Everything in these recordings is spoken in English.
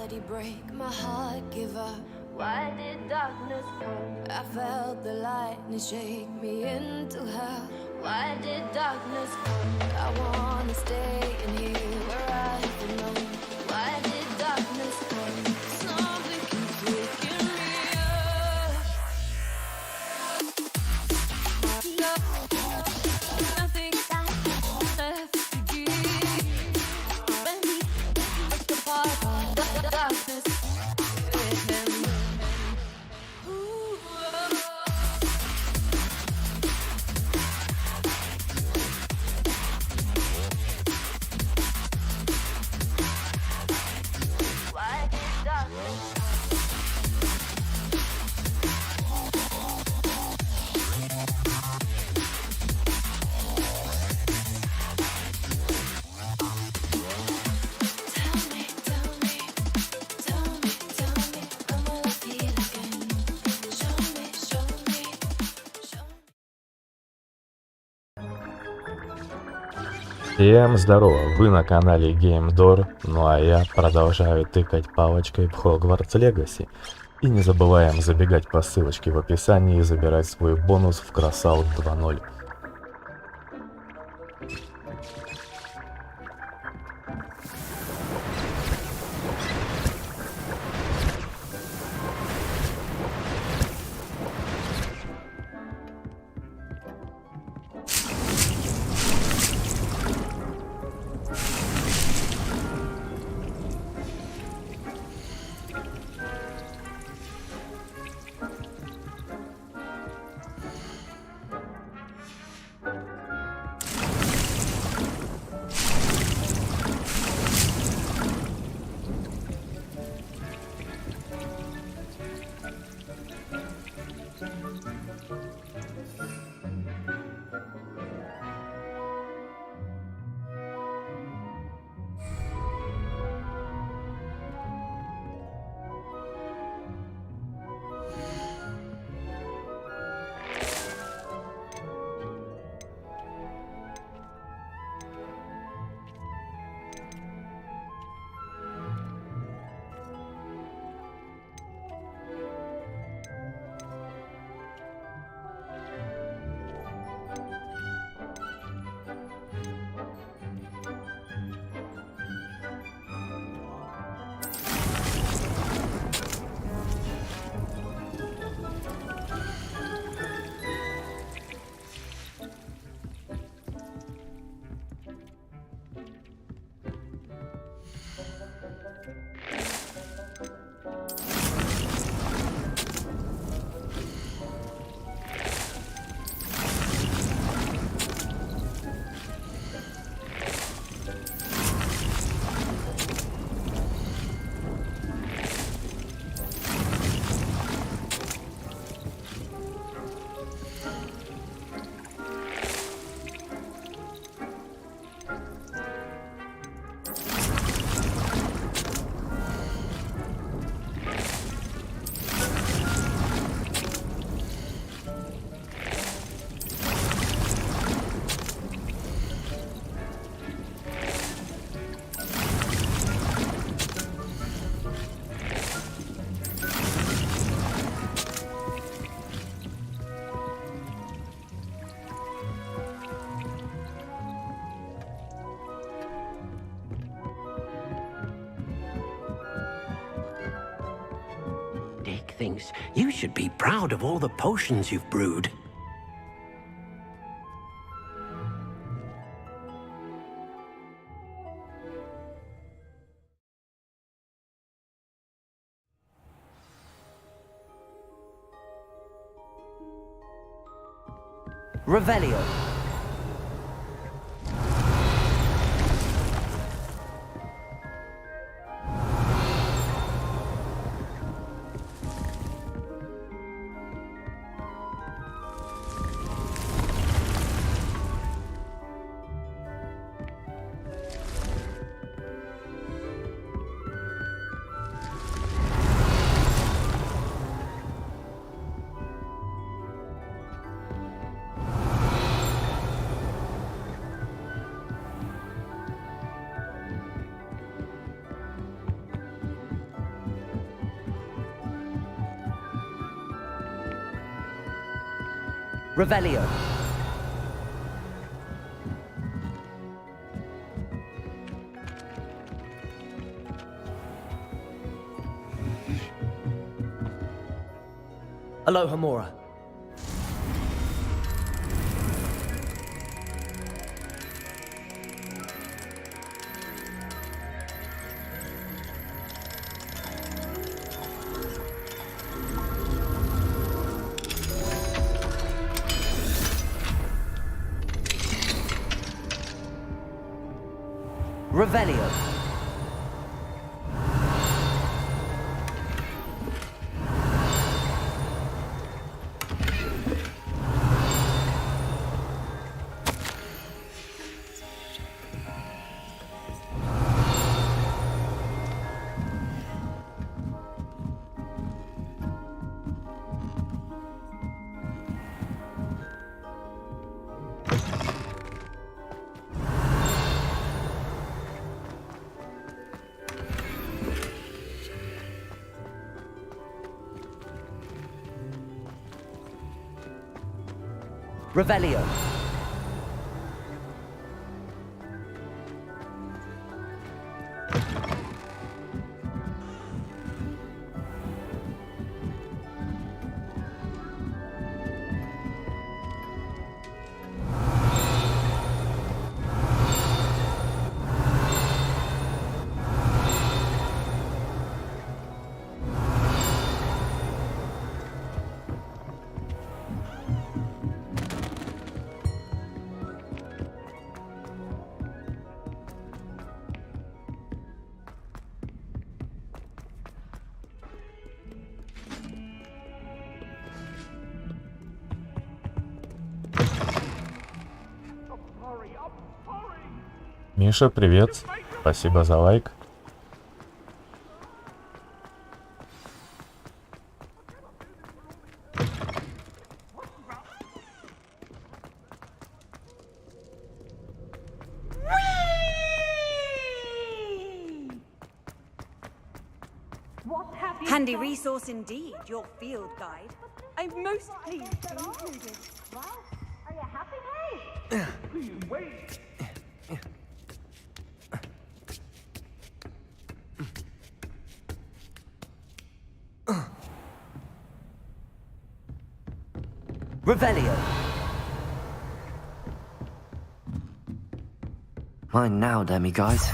body break, my heart give up. Why did darkness come? I felt the lightning shake me into hell. Why did darkness come? I wanna stay in here where I belong. Why did darkness come? Something keeps waking me up. Nothing left to give. Break apart the darkness with him. Всем здорово, вы на канале GameDor, ну а я продолжаю тыкать палочкой в Hogwarts Legacy. И не забываем забегать по ссылочке в описании и забирать свой бонус в Красаут 2.0. Thinks you should be proud of all the potions you've brewed. Revelio. Revelio. Aloha Mora. Revelio. Revelio. Миша, привет. Спасибо за лайк. Handy resource indeed, your field guide. I'm most pleased to include it. Well, are you happy, hey? Please wait. Revelio. Mine now, demi-guys.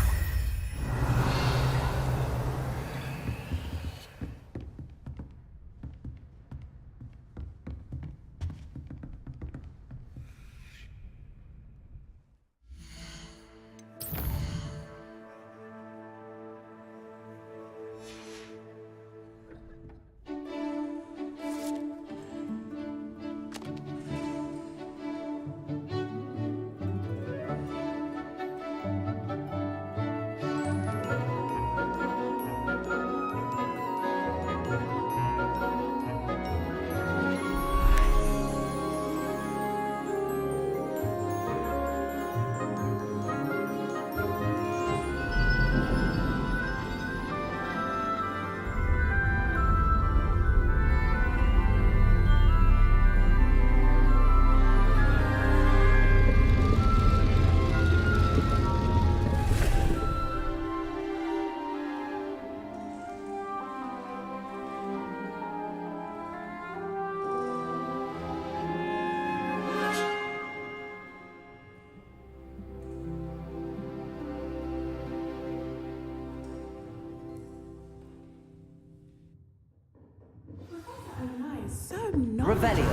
Revelio.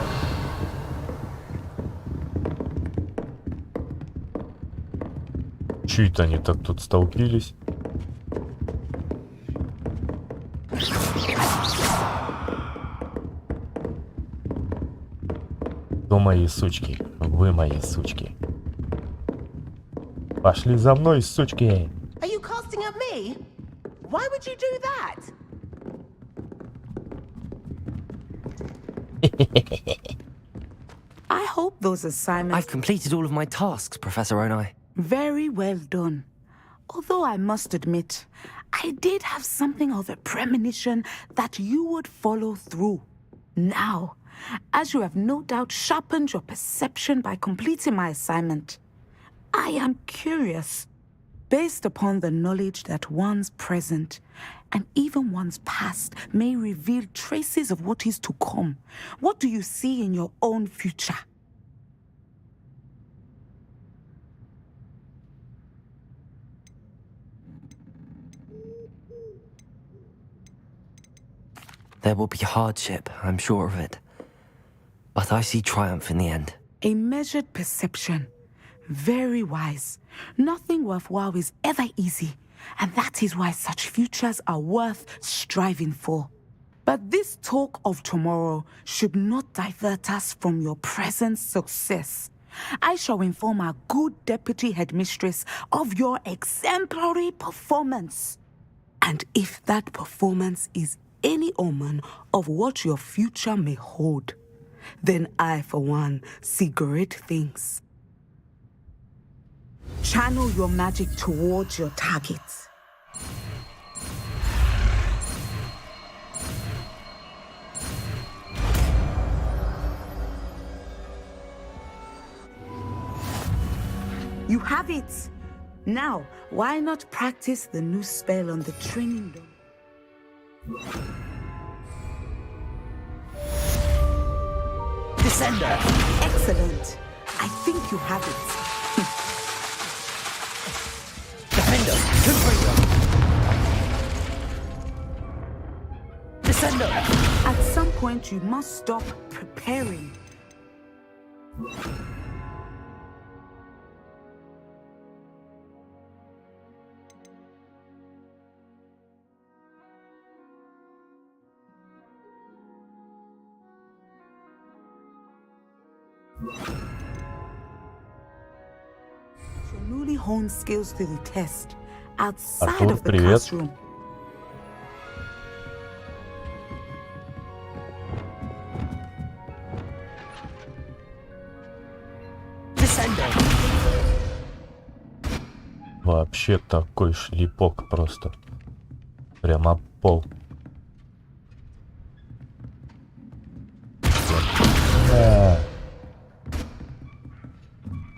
Чуть они так тут столпились. Кто мои сучки? Вы мои сучки. Пошли за мной, сучки! Are you casting at me? Why would you do that? I hope those assignments... I've completed all of my tasks, Professor Onai. Very well done. Although I must admit, I did have something of a premonition that you would follow through. Now, as you have no doubt sharpened your perception by completing my assignment. I am curious, based upon the knowledge that one's present and even one's past may reveal traces of what is to come. What do you see in your own future? There will be hardship, I'm sure of it. But I see triumph in the end. A measured perception. Very wise. Nothing worthwhile is ever easy, and that is why such futures are worth striving for. But this talk of tomorrow should not divert us from your present success. I shall inform our good deputy headmistress of your exemplary performance. And if that performance is any omen of what your future may hold, then I, for one, see great things. Channel your magic towards your targets. You have it! Now, why not practice the new spell on the training dome? Descender! Excellent! I think you have it. Defender! Confringo! Descender! At some point, you must stop preparing. Your newly honed skills to the test outside Артур, of the привет. classroom. Вообще такой шлепок просто. Прямо об пол.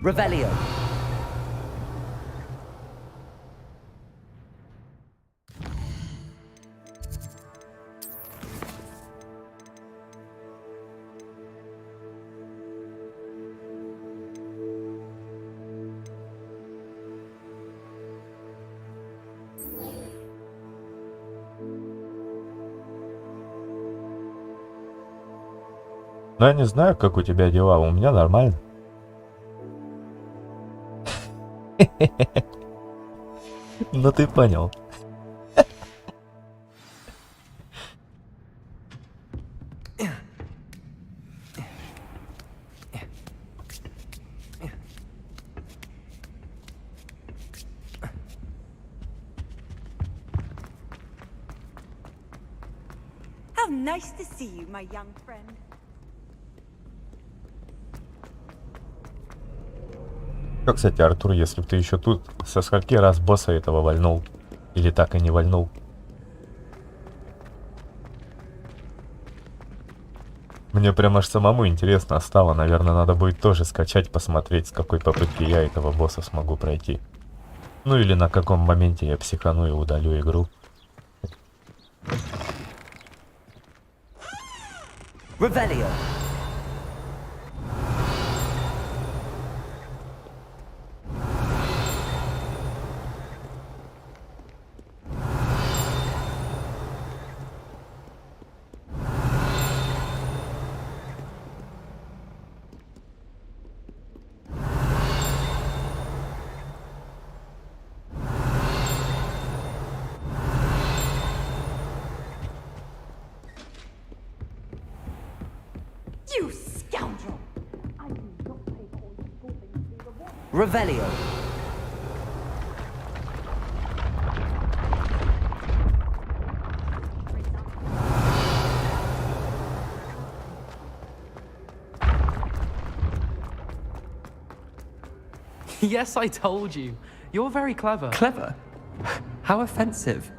Revelio. Ну, я не знаю, как у тебя дела, у меня нормально. Ну ты понял. How nice to see you, my young friend. Как, кстати, Артур, если бы ты еще тут, со скольки раз босса этого вальнул? Или так и не вальнул? Мне прям аж самому интересно стало. Наверное, надо будет тоже скачать, посмотреть, с какой попытки я этого босса смогу пройти. Ну или на каком моменте я психану и удалю игру. Revelio. You scoundrel! I do not take all your schooling to be rewarded. Revelio. Yes, I told you. You're very clever. Clever? How offensive.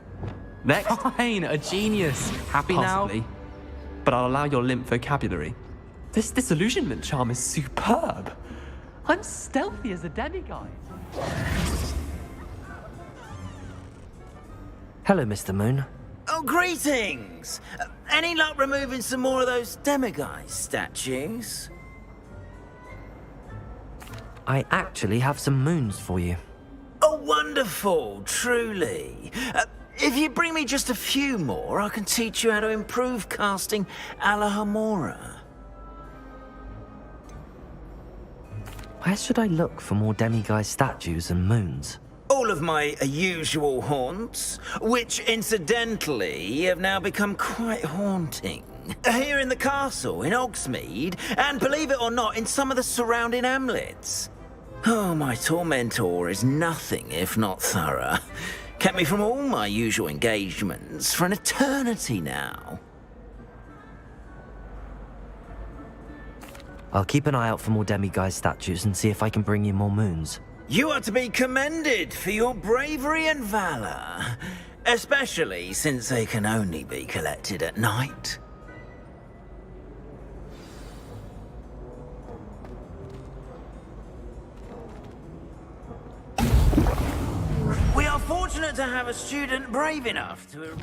Next. Fine, a genius. Happy Possibly. now? But I'll allow your limp vocabulary. This disillusionment charm is superb. I'm stealthy as a demiguise. Hello, Mr. Moon. Oh, greetings! Any luck removing some more of those demiguise statues? I actually have some moons for you. Oh, wonderful, truly. If you bring me just a few more, I can teach you how to improve casting a la Hamora. Where should I look for more demiguise statues and moons? All of my usual haunts, which incidentally have now become quite haunting. Here in the castle, in Hogsmeade, and believe it or not, in some of the surrounding hamlets. Oh, my tormentor is nothing if not thorough. Kept me from all my usual engagements for an eternity now. I'll keep an eye out for more demiguise statues and see if I can bring you more moons. You are to be commended for your bravery and valor, especially since they can only be collected at night. We are fortunate to have a student brave enough to...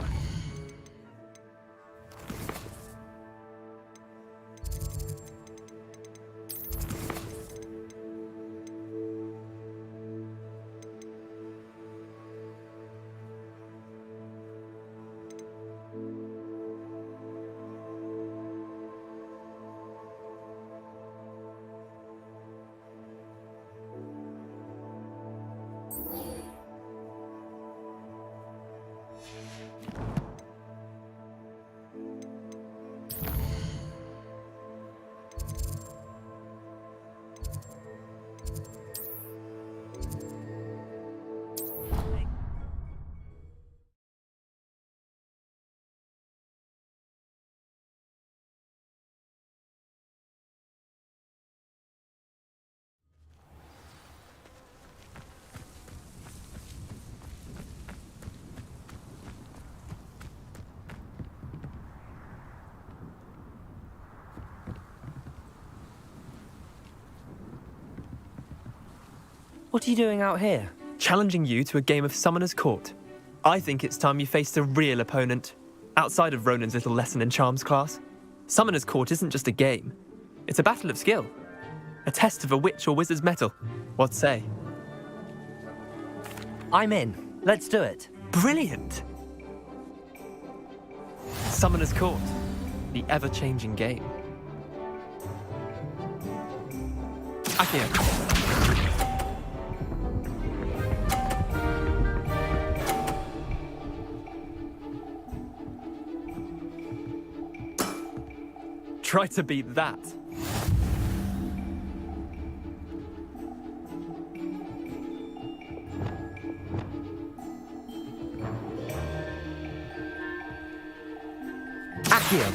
What are you doing out here? Challenging you to a game of Summoner's Court. I think it's time you faced a real opponent, outside of Ronan's little lesson in charms class. Summoner's Court isn't just a game. It's a battle of skill. A test of a witch or wizard's mettle. What say? I'm in. Let's do it. Brilliant! Summoner's Court. The ever-changing game. Accio. Try to beat that. Accio.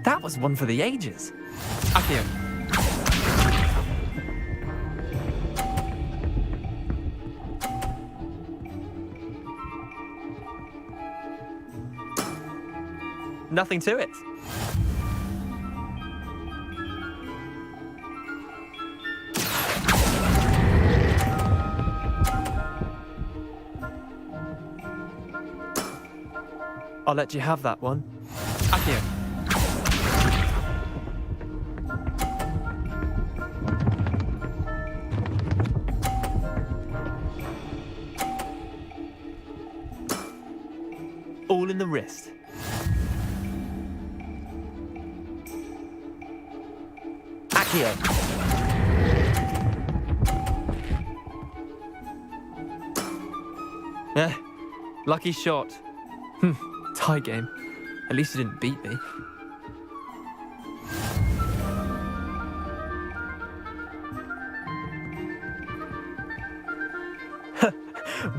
That was one for the ages. Accio. Nothing to it. I'll let you have that one. Accio. All in the wrist. Lucky shot. Tie game. At least you didn't beat me.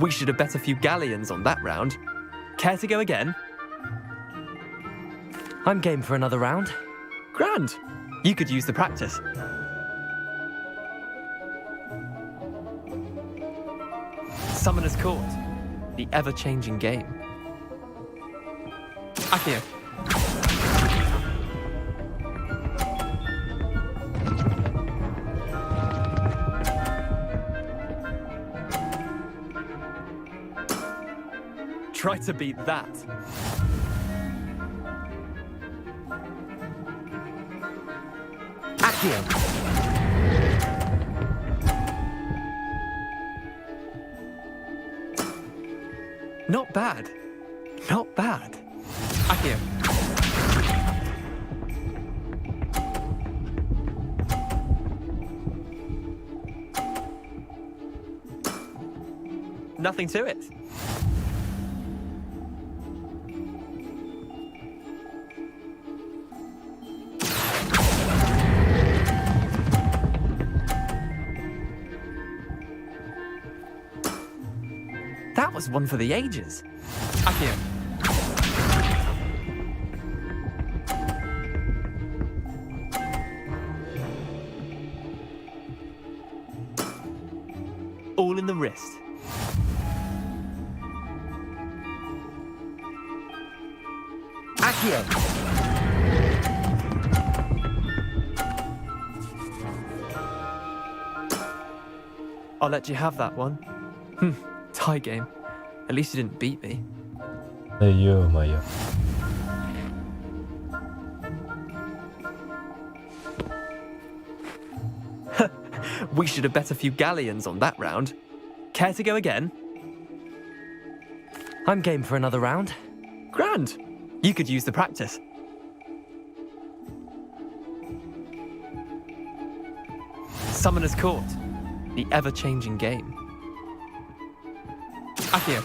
We should have bet a few galleons on that round. Care to go again? I'm game for another round. Grand. You could use the practice. Summoner's Court. the ever-changing game. Akio. Try to beat that. Akio. Not bad. Not bad. Akio. Nothing to it. That was one for the ages. Akio. All in the wrist. Akio. I'll let you have that one. Tie game. At least you didn't beat me. Да ё-моё. We should have bet a few galleons on that round. Care to go again? I'm game for another round. Grand. You could use the practice. Summoner's Court. The ever-changing game. Akio.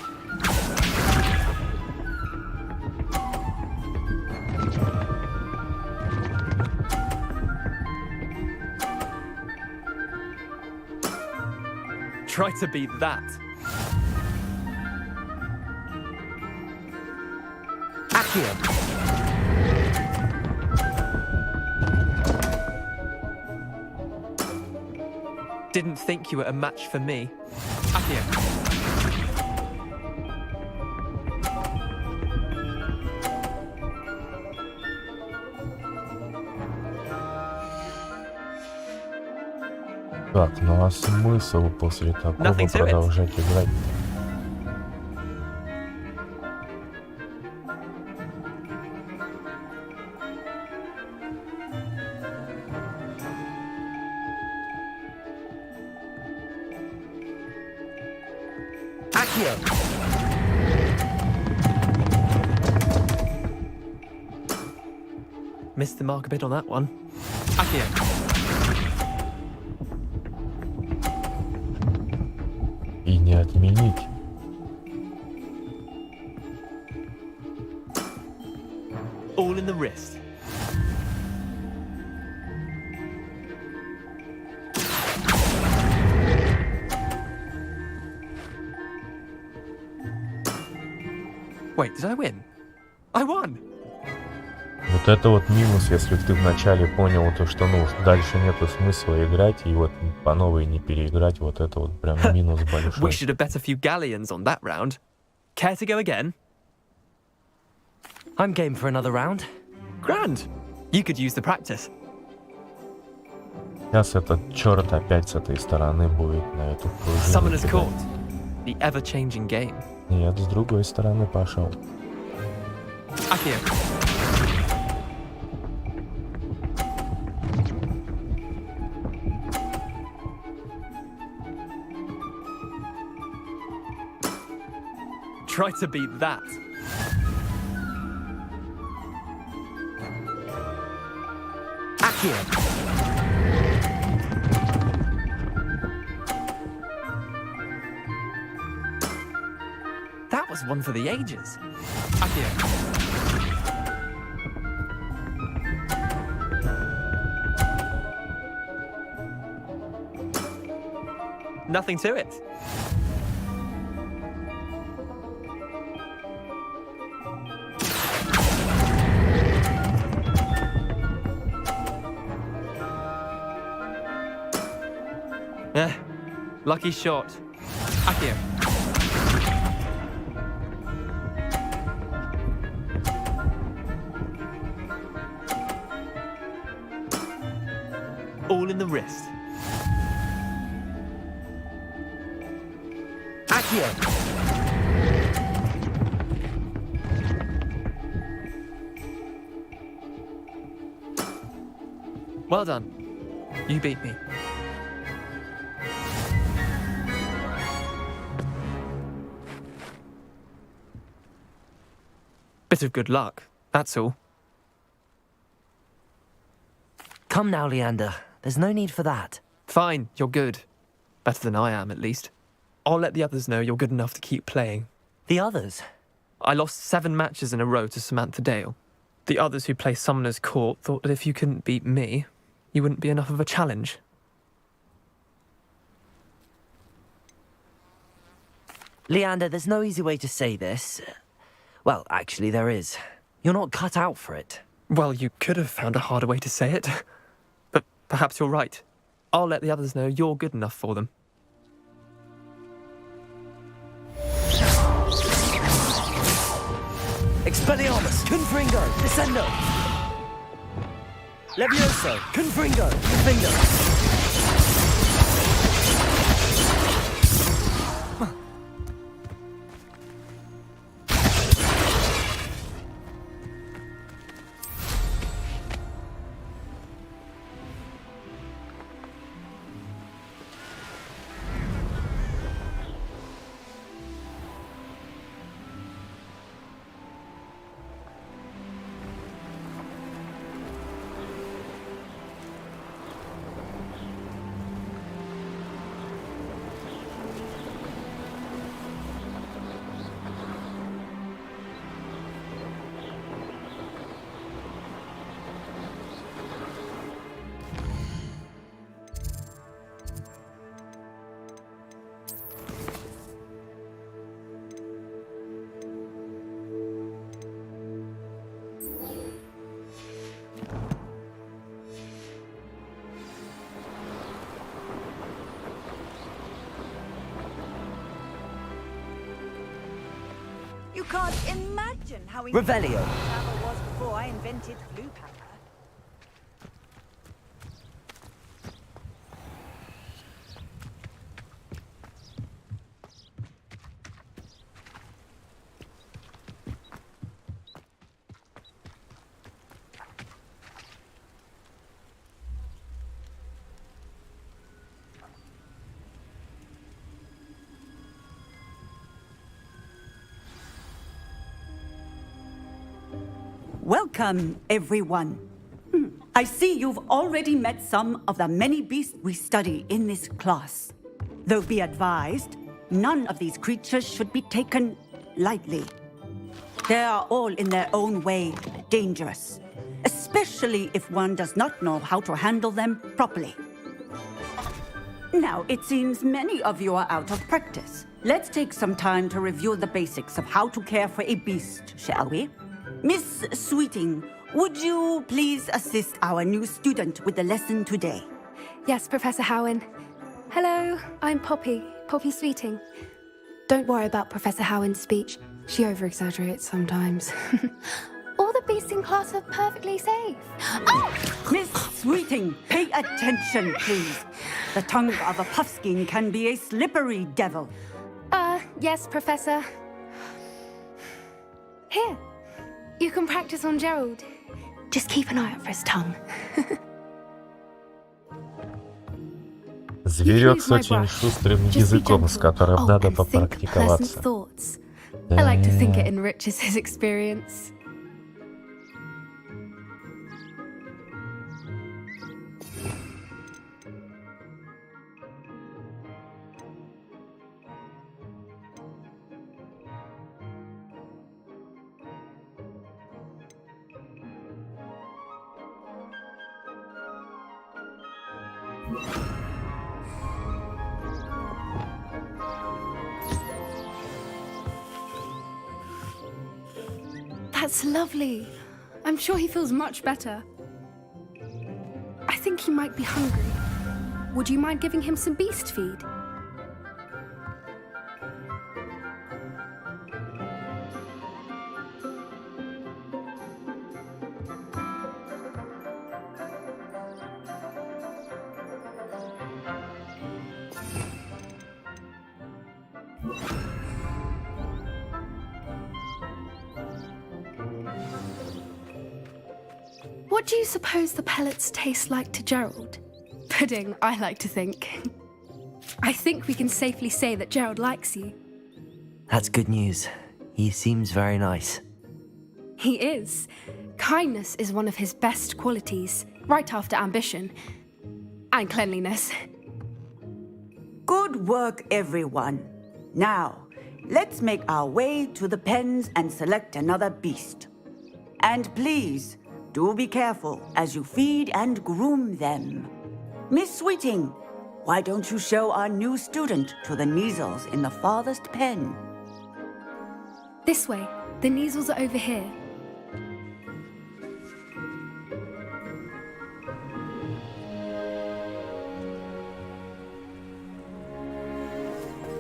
Try to beat that. Akio. Didn't think you were a match for me. Akio. Так, ну а смысл после такого Nothing to it. продолжать играть? Akio. Missed the mark a bit on that one. Akio. И не отменить. All in the wrist. Wait, did I win? I won! Вот это вот минус, если ты вначале понял то, что ну дальше нету смысла играть и вот по новой не переиграть, вот это вот прям минус We большой. should have bet a few galleons on that round. Care to go again? I'm game for another round. Grand. You could use the practice. Сейчас этот черт опять с этой стороны будет на эту пружину Summoner's кидать. Court. The ever-changing game. Нет, с другой стороны пошел. Akio. Try to beat that. Akio. That was one for the ages. Akio. Nothing to it. Lucky shot. Akio. all in the wrist. Accio! Well done. You beat me. Bit of good luck, that's all. Come now, Leander. There's no need for that. Fine, you're good. Better than I am, at least. I'll let the others know you're good enough to keep playing. The others? I lost 7 matches in a row to Samantha Dale. The others who play Summoner's Court thought that if you couldn't beat me, you wouldn't be enough of a challenge. Leander, there's no easy way to say this. Well, actually, there is. You're not cut out for it. Well, you could have found a harder way to say it. But perhaps you're right. I'll let the others know you're good enough for them. Expelliarmus, Confringo, Descendo! Levioso, Confringo, Confringo! You can't imagine how Revelio. travel was before I invented glue powder. Welcome, everyone. I see you've already met some of the many beasts we study in this class. Though be advised, none of these creatures should be taken lightly. They are all in their own way dangerous, especially if one does not know how to handle them properly. Now, it seems many of you are out of practice. Let's take some time to review the basics of how to care for a beast, shall we? Miss Sweeting, would you please assist our new student with the lesson today? Yes, Professor Howen. Hello, I'm Poppy Sweeting. Don't worry about Professor Howen's speech. She over-exaggerates sometimes. All the beasts in class are perfectly safe. Oh! Miss Sweeting, pay attention, please. The tongue of a puffskein can be a slippery devil. Yes, Professor. Here. You can practice on Gerald. Just keep an eye out for his tongue. Зверек с очень шустрым языком, с которым надо попрактиковаться. I like to think it enriches his experience. That's lovely. I'm sure he feels much better. I think he might be hungry. Would you mind giving him some beast feed? What do you suppose the pellets taste like to Gerald? Pudding, I like to think. I think we can safely say that Gerald likes you. That's good news. He seems very nice. He is. Kindness is one of his best qualities, right after ambition. And cleanliness. Good work, everyone. Now, let's make our way to the pens and select another beast. And please, do be careful as you feed and groom them. Miss Sweeting, why don't you show our new student to the Neasels in the farthest pen? This way. The Neasels are over here.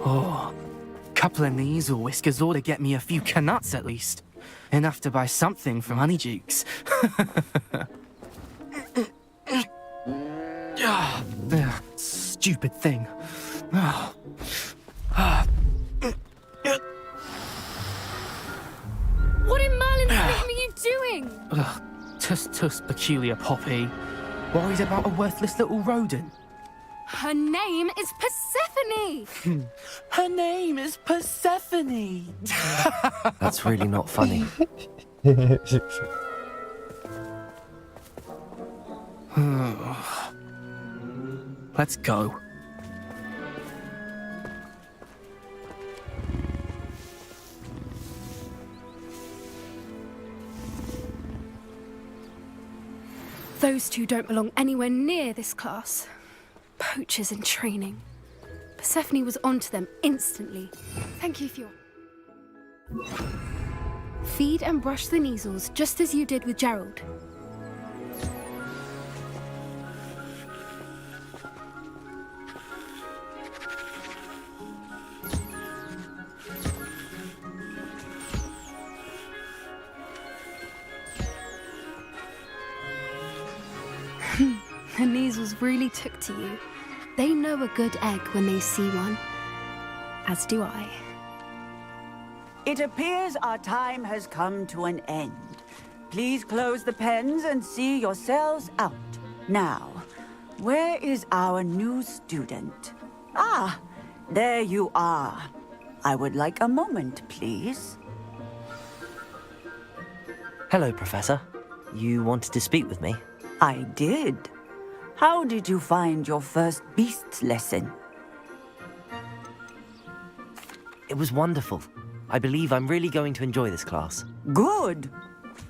Oh, couple of Neasel whiskers ought to get me a few canuts at least. Enough to buy something from Honeydukes. Stupid thing. What in Merlin's name are you doing? Tuss, peculiar Poppy. Worried about a worthless little rodent? Her name is Persephone! Her name is Persephone! That's really not funny. Let's go. Those two don't belong anywhere near this class. Poachers in training. Persephone was onto them instantly. Thank you for your... Feed and brush the Neasels just as you did with Gerald. The Neasels really took to you. They know a good egg when they see one. As do I. It appears our time has come to an end. Please close the pens and see yourselves out. Now, where is our new student? Ah, there you are. I would like a moment, please. Hello, Professor. You wanted to speak with me? I did. How did you find your first beasts lesson? It was wonderful. I believe I'm really going to enjoy this class. Good.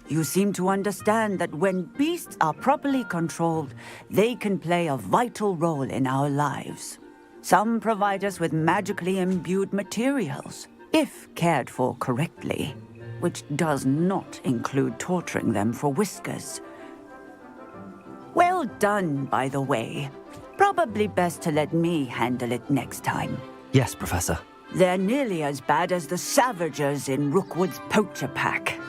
You seem to understand that when beasts are properly controlled, they can play a vital role in our lives. Some provide us with magically imbued materials, if cared for correctly, which does not include torturing them for whiskers. Well done, by the way. Probably best to let me handle it next time. Yes, Professor. They're nearly as bad as the Savagers in Rookwood's poacher pack.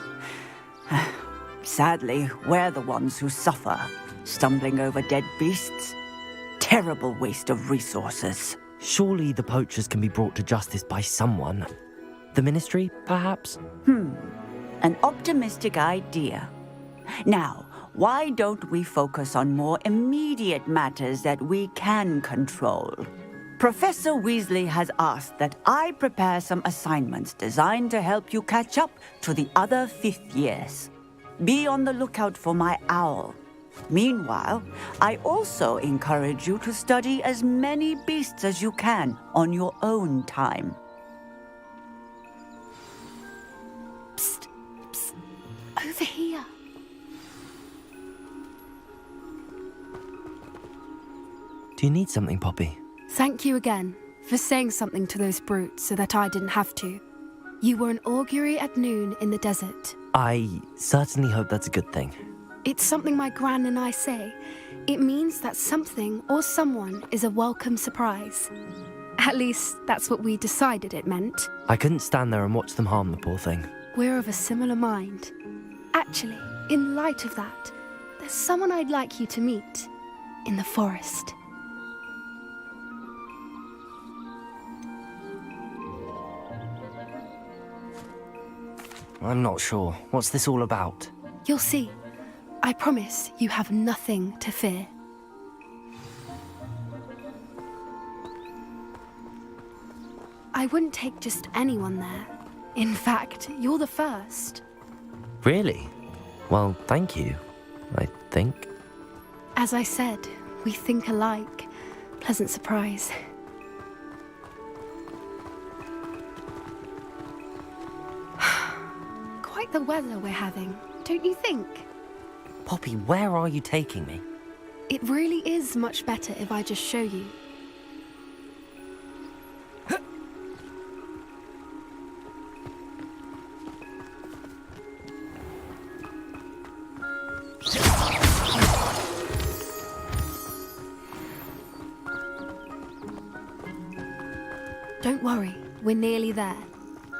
Sadly, we're the ones who suffer, stumbling over dead beasts. Terrible waste of resources. Surely the poachers can be brought to justice by someone. The Ministry, perhaps? An optimistic idea. Now, why don't we focus on more immediate matters that we can control? Professor Weasley has asked that I prepare some assignments designed to help you catch up to the other fifth years. Be on the lookout for my owl. Meanwhile, I also encourage you to study as many beasts as you can on your own time. Psst, psst. Over here. Do you need something, Poppy? Thank you again for saying something to those brutes so that I didn't have to. You were an augury at noon in the desert. I certainly hope that's a good thing. It's something my gran and I say. It means that something or someone is a welcome surprise. At least, that's what we decided it meant. I couldn't stand there and watch them harm the poor thing. We're of a similar mind. Actually, in light of that, there's someone I'd like you to meet in the forest. I'm not sure. What's this all about? You'll see. I promise you have nothing to fear. I wouldn't take just anyone there. In fact, you're the first. Really? Well, thank you, I think. As I said, we think alike. Pleasant surprise. Quite the weather we're having, don't you think? Poppy, where are you taking me? It really is much better if I just show you. Don't worry, we're nearly there.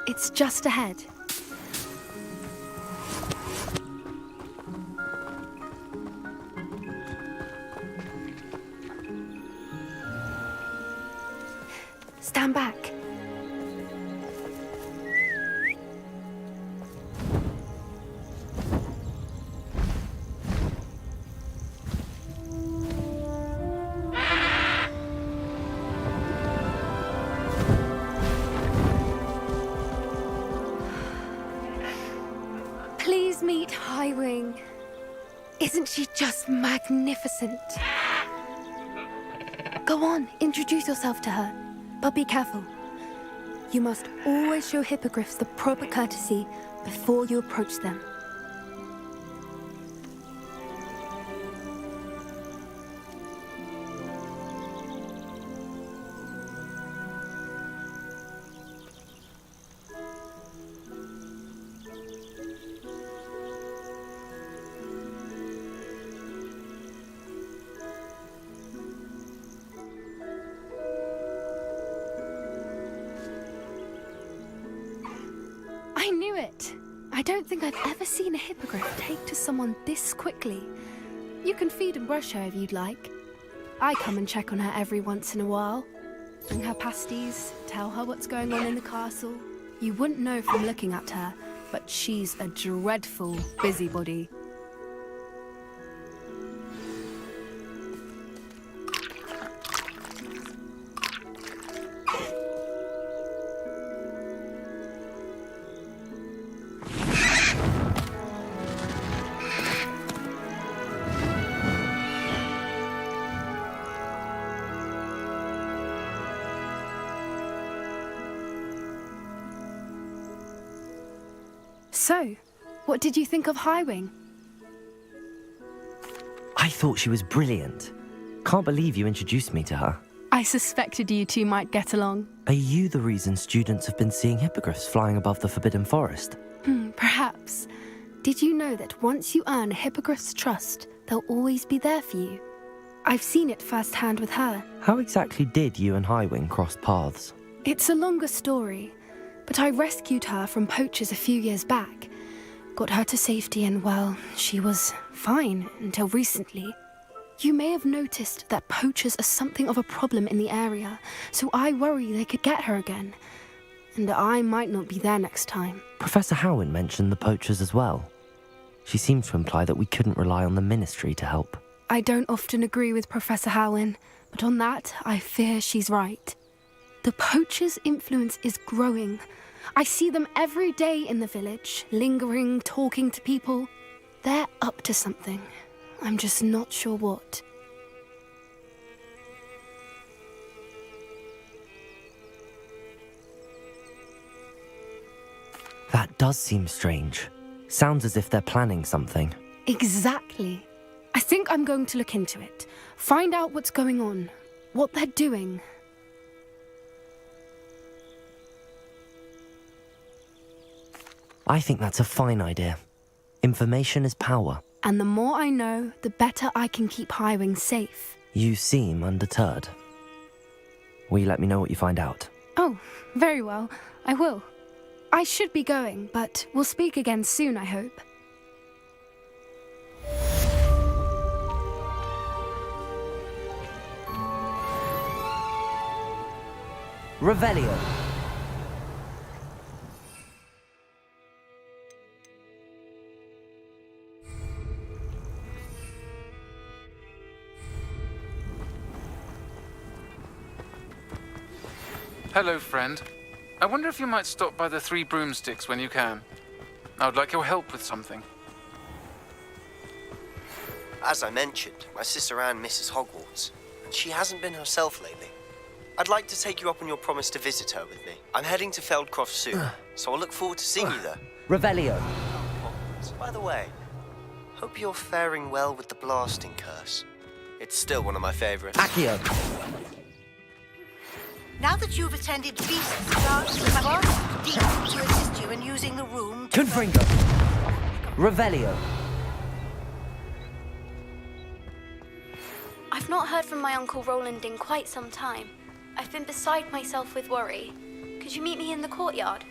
It's just ahead. Stand back. Please meet Highwing. Isn't she just magnificent? Go on, introduce yourself to her. But be careful. You must always show hippogriffs the proper courtesy before you approach them. I knew it! I don't think I've ever seen a hippogriff take to someone this quickly. You can feed and brush her if you'd like. I come and check on her every once in a while. Bring her pasties, tell her what's going on in the castle. You wouldn't know from looking at her, but she's a dreadful busybody. So, what did you think of Highwing? I thought she was brilliant. Can't believe you introduced me to her. I suspected you two might get along. Are you the reason students have been seeing hippogriffs flying above the Forbidden Forest? Perhaps. Did you know that once you earn a hippogriff's trust, they'll always be there for you? I've seen it firsthand with her. How exactly did you and Highwing cross paths? It's a longer story, but I rescued her from poachers a few years back. Got her to safety and, well, she was fine until recently. You may have noticed that poachers are something of a problem in the area, so I worry they could get her again. And I might not be there next time. Professor Howin mentioned the poachers as well. She seemed to imply that we couldn't rely on the ministry to help. I don't often agree with Professor Howin, but on that, I fear she's right. The poachers' influence is growing. I see them every day in the village, lingering, talking to people. They're up to something. I'm just not sure what. That does seem strange. Sounds as if they're planning something. Exactly. I think I'm going to look into it. Find out what's going on, what they're doing. I think that's a fine idea. Information is power. And the more I know, the better I can keep Highwing safe. You seem undeterred. Will you let me know what you find out? Oh, very well. I will. I should be going, but we'll speak again soon, I hope. Revelio. Hello, friend. I wonder if you might stop by the Three Broomsticks when you can. I would like your help with something. As I mentioned, my sister Anne misses Hogwarts, and she hasn't been herself lately. I'd like to take you up on your promise to visit her with me. I'm heading to Feldcroft soon, so I'll look forward to seeing you there. Revelio. By the way, hope you're faring well with the blasting curse. It's still one of my favorites. Accio. Now that you've attended Beast's class, we have asked Dean to assist you in using the room to... Confringo. Revelio. I've not heard from my Uncle Roland in quite some time. I've been beside myself with worry. Could you meet me in the courtyard?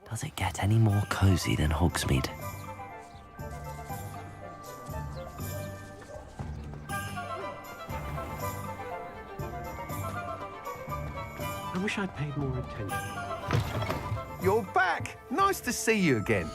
Does it get any more cozy than Hogsmeade? I wish I'd paid more attention. You're back! Nice to see you again.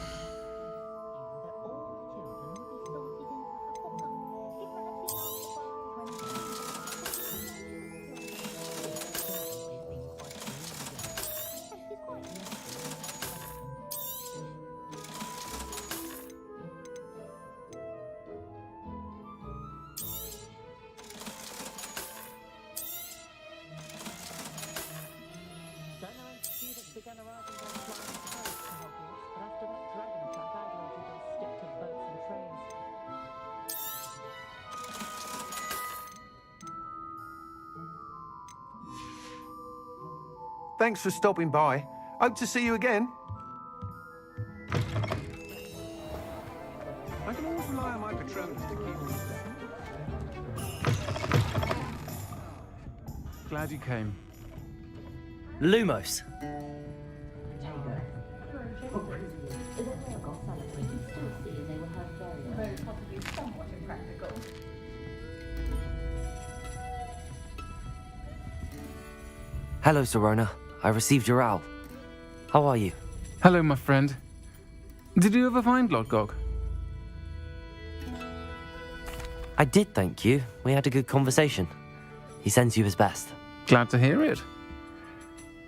Thanks for stopping by. Hope to see you again. I can always rely on my Patronus to keep... Glad you came. Lumos. Hello, Serona. I received your owl. How are you? Hello, my friend. Did you ever find Lodgok? I did, thank you. We had a good conversation. He sends you his best. Glad to hear it.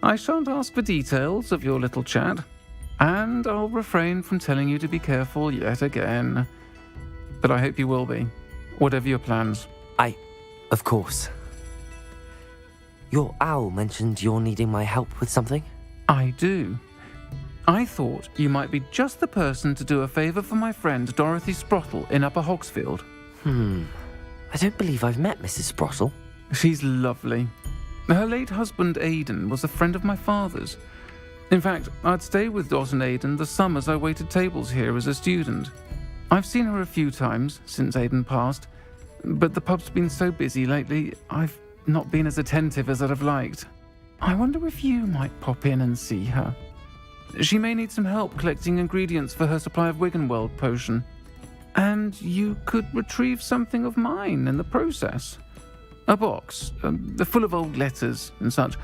I shan't ask for details of your little chat, and I'll refrain from telling you to be careful yet again. But I hope you will be, whatever your plans. Of course. Your owl mentioned you're needing my help with something? I do. I thought you might be just the person to do a favour for my friend Dorothy Sprottle in Upper Hogsfield. I don't believe I've met Mrs. Sprottle. She's lovely. Her late husband Aidan was a friend of my father's. In fact, I'd stay with Dot and Aidan the summers I waited tables here as a student. I've seen her a few times since Aidan passed, but the pub's been so busy lately, I've not been as attentive as I'd have liked. I wonder if you might pop in and see her. She may need some help collecting ingredients for her supply of Wiggenweld potion. And you could retrieve something of mine in the process. A box, full of old letters and such.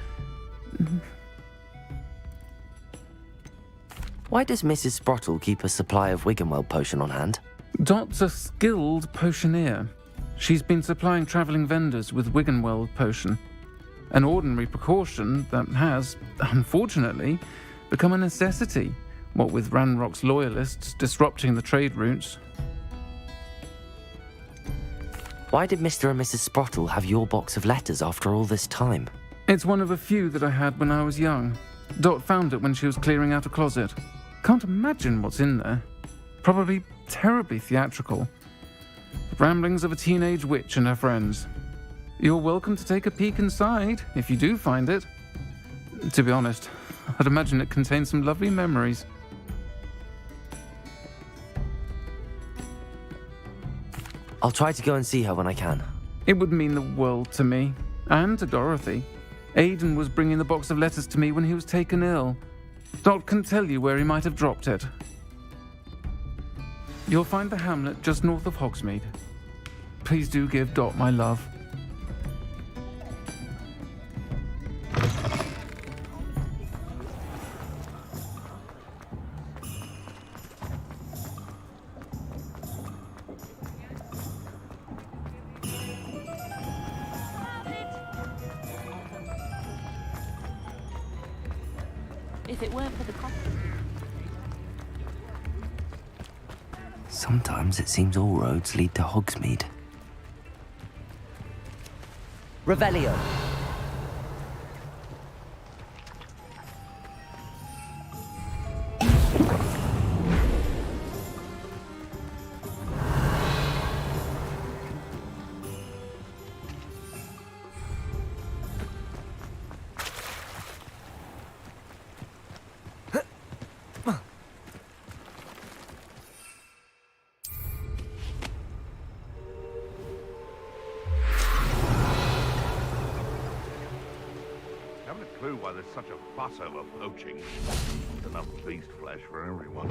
Why does Mrs. Sprottle keep a supply of Wiggenweld potion on hand? Dot's a skilled potioneer. She's been supplying travelling vendors with Wiggenweld potion. An ordinary precaution that has, unfortunately, become a necessity, what with Ranrock's loyalists disrupting the trade routes. Why did Mr. and Mrs. Sprottle have your box of letters after all this time? It's one of a few that I had when I was young. Dot found it when she was clearing out a closet. Can't imagine what's in there. Probably terribly theatrical. The ramblings of a teenage witch and her friends. You're welcome to take a peek inside, if you do find it. To be honest, I'd imagine it contains some lovely memories. I'll try to go and see her when I can. It would mean the world to me, and to Dorothy. Aidan was bringing the box of letters to me when he was taken ill. Dot can tell you where he might have dropped it. You'll find the hamlet just north of Hogsmeade. Please do give Dot my love. If it weren't for the coffee. Sometimes it seems all roads lead to Hogsmeade. Revelio. Clue why there's such a fuss over poaching. There's enough beast flesh for everyone.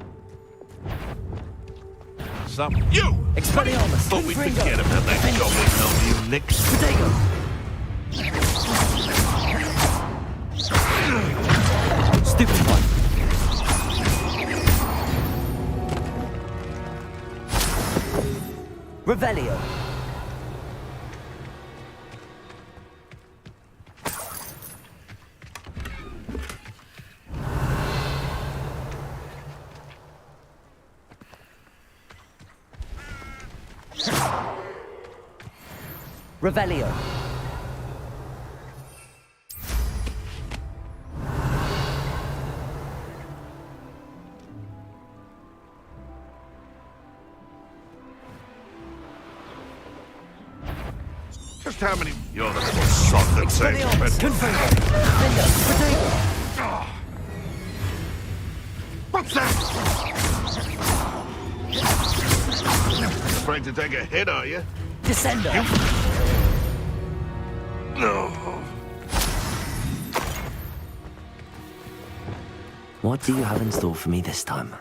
Some you! Expelliarmus! Thought we'd forget about that goblin hell you nicks. Potato! Stupid one! Revelio! Revelio. Just how many? You're the little sod that saves What's that? Afraid to take a hit, are you? Descendo. No. What do you have in store for me this time?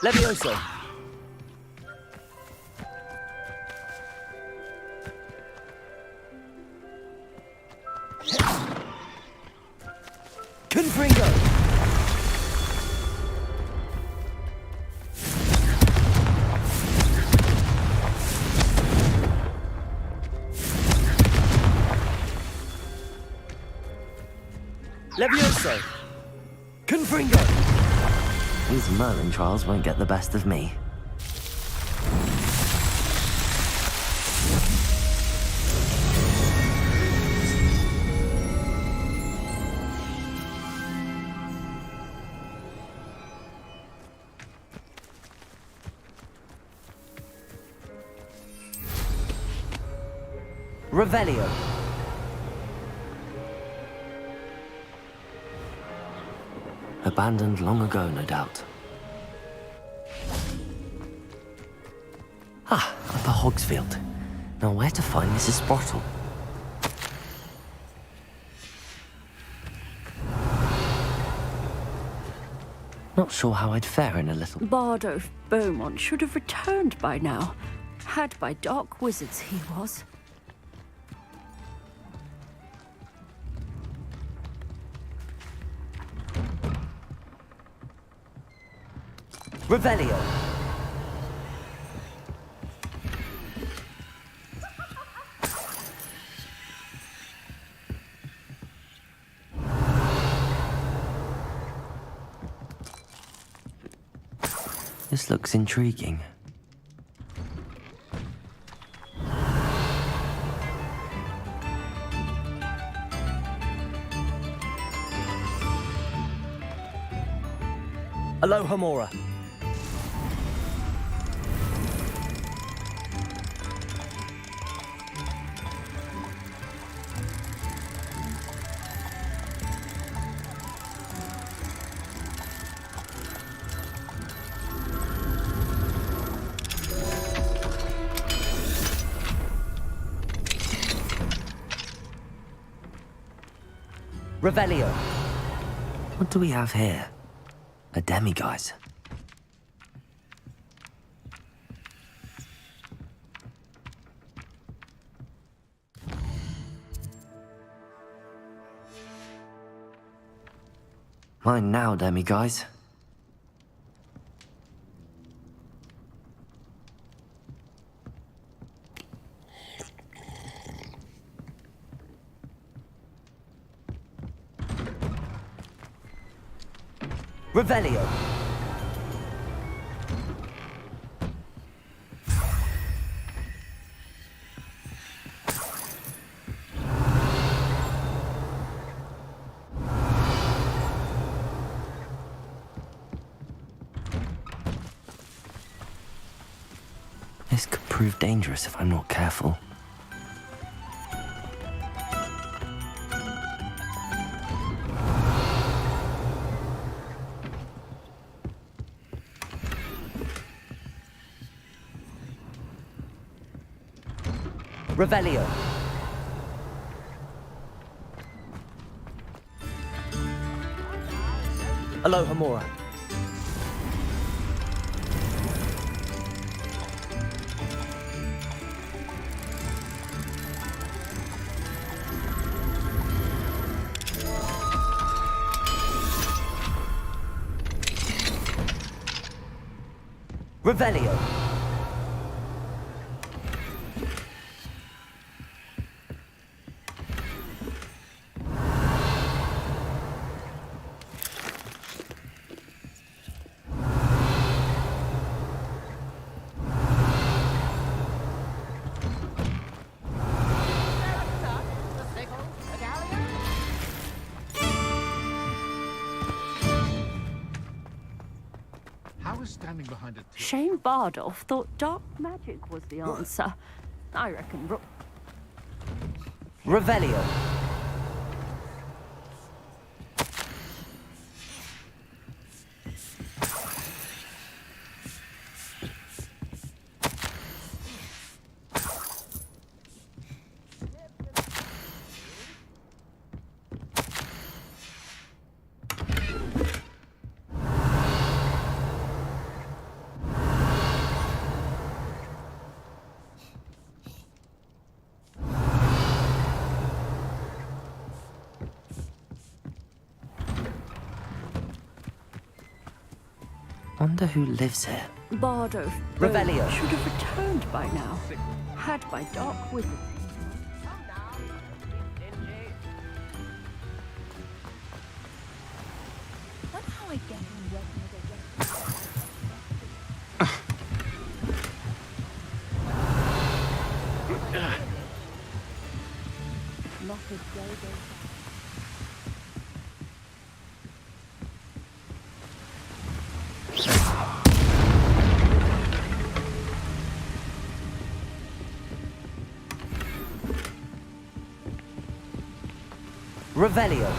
Levioso. Confringo. Levioso. Confringo. These Merlin trials won't get the best of me. Revelio. Abandoned long ago, no doubt. Ah, Upper Hogsfield. Now where to find Mrs. Sprottle? Not sure how I'd fare in a little. Bard of Beaumont should have returned by now. Had by dark wizards he was. Revelio. This looks intriguing. Aloha Mora. Revelio. What do we have here? A demiguise. Mine now, demiguise. Revelio. This could prove dangerous if I'm not careful. Revelio. Aloha Mora. Revelio. Standing behind it. Shane Bardolph thought dark magic was the answer. I reckon. Revelio. Wonder who lives here. Bard of Revelio. should have returned by now. Had by dark wizards. Wonder how I get him working Not a day. Revelio.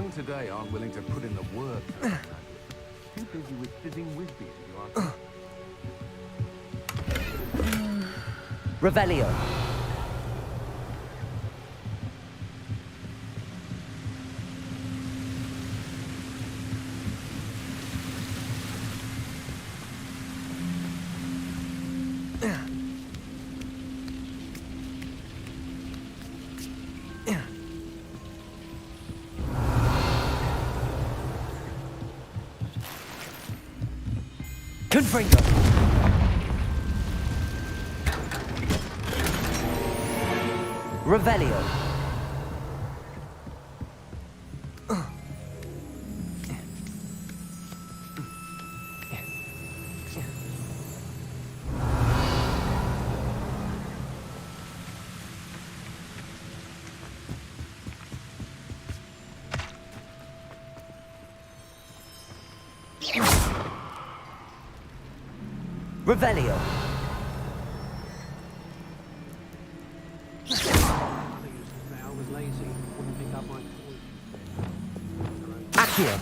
young today aren't willing to put in the work. Too busy with fizzing whizbees, if you ask me. Revelio. Confringo. Revelio. Revelio. Accio.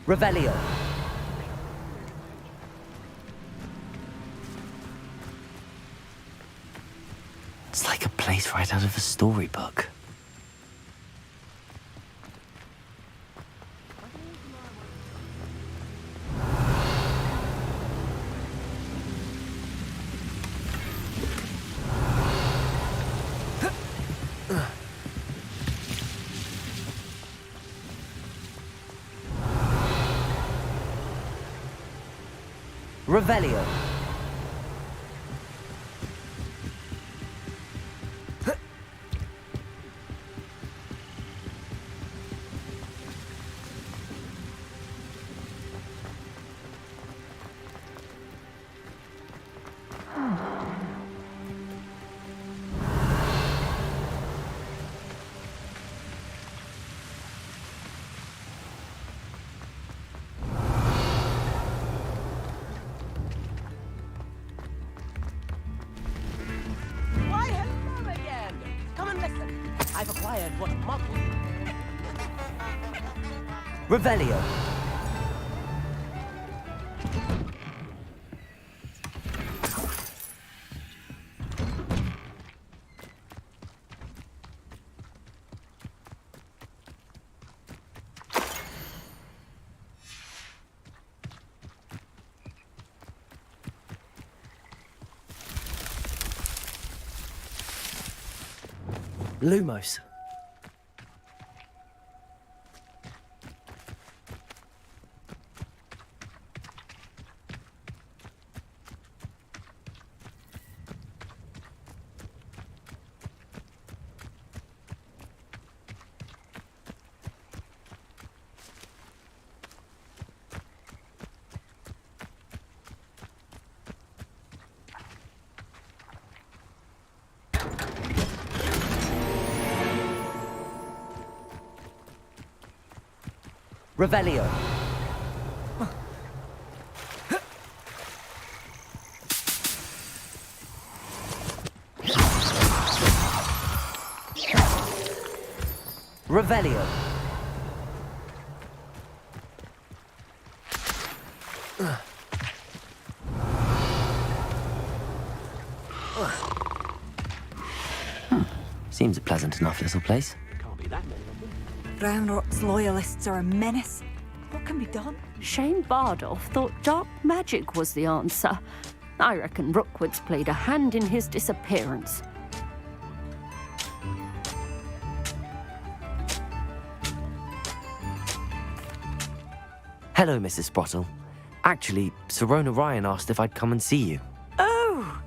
Revelio. It's like a place right out of a storybook. Revelio. I've acquired what model. Revelio. Lumos. Revelio. Revelio. Seems a pleasant enough little place. Brownrock's loyalists are a menace. What can be done? Shane Bardolph thought dark magic was the answer. I reckon Rookwood's played a hand in his disappearance. Hello, Mrs. Sprottle. Actually, Sirona Ryan asked if I'd come and see you. Oh,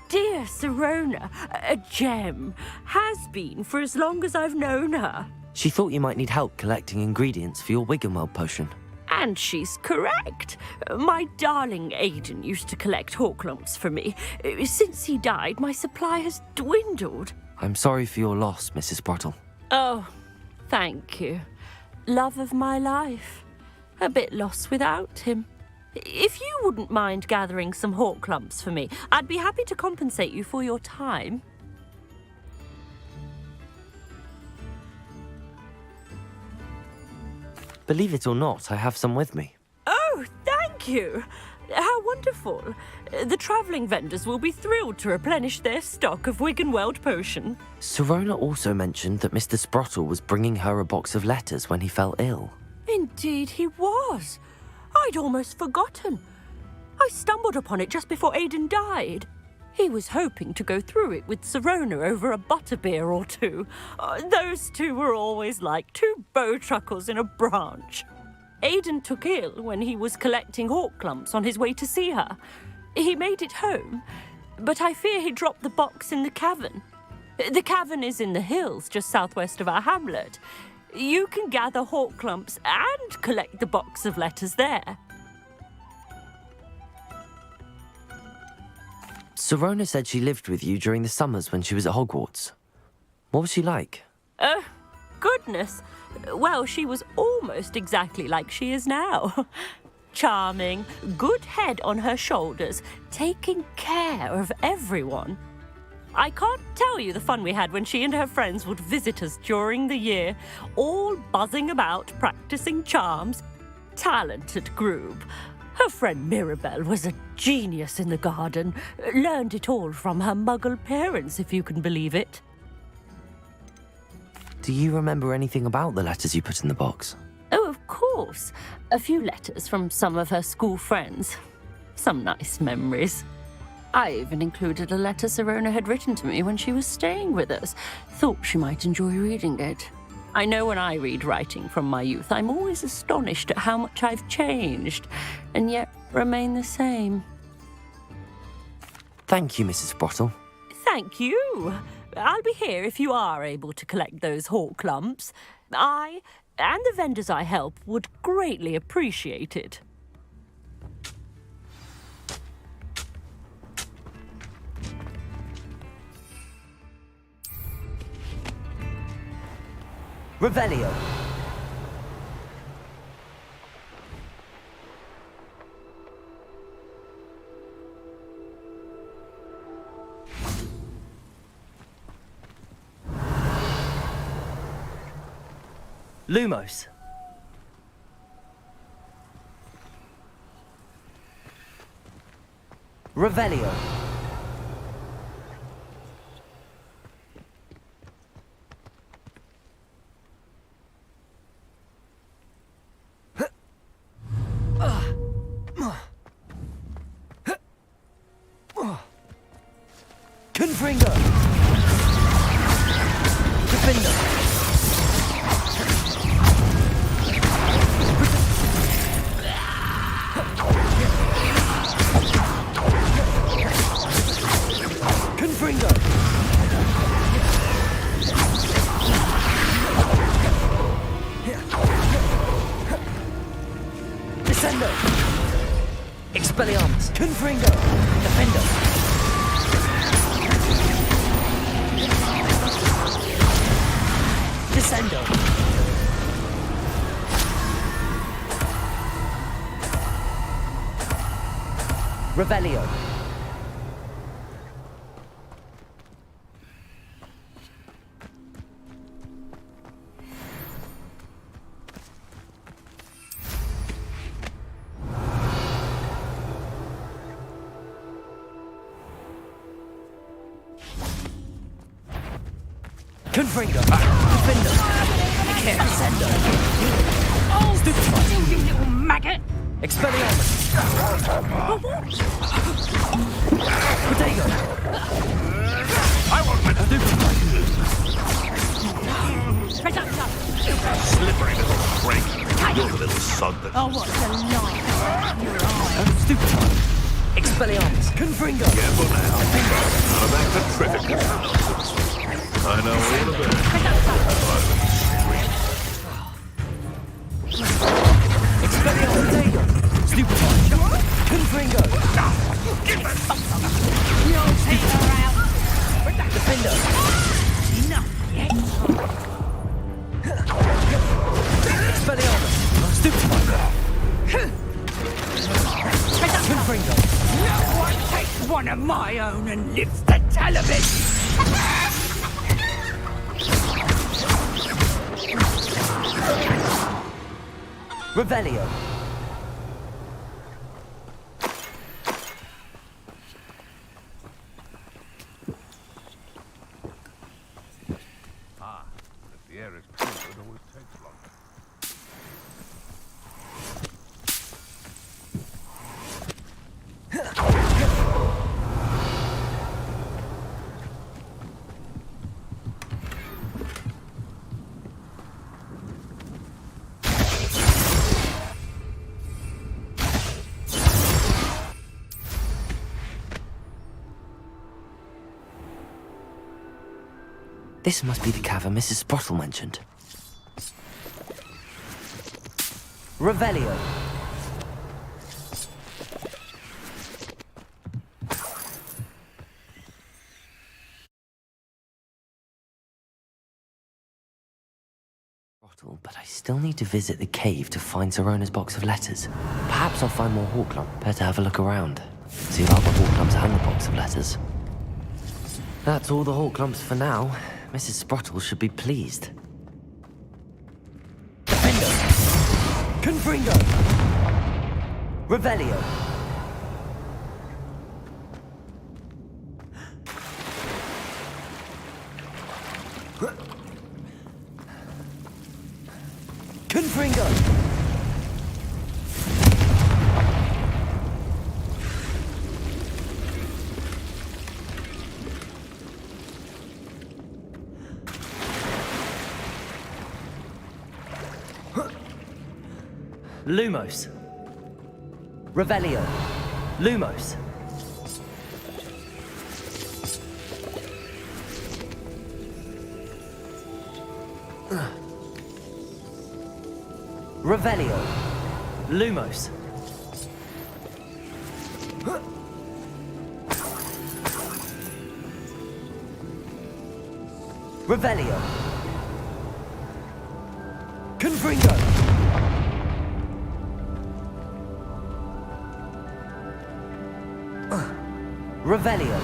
dear Sirona, a gem. Has been for as long as I've known her. She thought you might need help collecting ingredients for your Wiggenweld potion. And she's correct. My darling Aidan used to collect Horklumps for me. Since he died, my supply has dwindled. I'm sorry for your loss, Mrs. Sprottle. Oh, thank you. Love of my life. A bit lost without him. If you wouldn't mind gathering some Horklumps for me, I'd be happy to compensate you for your time. Believe it or not, I have some with me. Oh, thank you. How wonderful. The travelling vendors will be thrilled to replenish their stock of Wiggenweld potion. Sirona also mentioned that Mr. Sprottle was bringing her a box of letters when he fell ill. Indeed he was. I'd almost forgotten. I stumbled upon it just before Aidan died. He was hoping to go through it with Sirona over a butterbeer or two. Those two were always like two bowtruckles in a branch. Aidan took ill when he was collecting hawk clumps on his way to see her. He made it home, but I fear he dropped the box in the cavern. The cavern is in the hills just southwest of our hamlet. You can gather hawk clumps and collect the box of letters there. Sirona said she lived with you during the summers when she was at Hogwarts. What was she like? Goodness. Well, she was almost exactly like she is now. Charming, good head on her shoulders, taking care of everyone. I can't tell you the fun we had when she and her friends would visit us during the year, all buzzing about, practicing charms. Talented group. Her friend Mirabelle was a genius in the garden. Learned it all from her muggle parents, if you can believe it. Do you remember anything about the letters you put in the box? Oh, of course. A few letters from some of her school friends. Some nice memories. I even included a letter Sirona had written to me when she was staying with us. Thought she might enjoy reading it. I know when I read writing from my youth, I'm always astonished at how much I've changed, and yet remain the same. Thank you, Mrs. Sprottle. Thank you. I'll be here if you are able to collect those hawk clumps. I, and the vendors I help, would greatly appreciate it. Revelio. Lumos. Revelio. Confringo. Defender. Confringo. Descendo. Expelliarmus. Confringo. Defender. Descendo. Revelio. Confringo. Defender. Descendo. Oh, stupid, you little maggot! Expelliarmus. Protego. I won't let you. Slippery little freak. You're the little sod that... Oh, what a lie. Stupid. Expelliarmus. Confringo. Careful now. Now back to trivia. I know all about it. Expelliarmus. Stupid. Confringo. You'll take her out. Defender. Enough yet. Expelliarmus. Stupid. Confringo. No one takes one of my own and lifts the television. Revelio. If the air is cool, it always takes longer. This must be the cavern Mrs. Sprottle mentioned. Revelio. But I still need to visit the cave to find Zerona's box of letters. Perhaps I'll find more Horklump. Better have a look around. See about the Horklumps and the box of letters. That's all the Horklumps for now. Mrs. Sprottle should be pleased. Defendo! Confringo! Revelio! Confringo! Lumos. Revelio. Lumos. Revelio. Lumos. Revelio. Confringo. Revelio.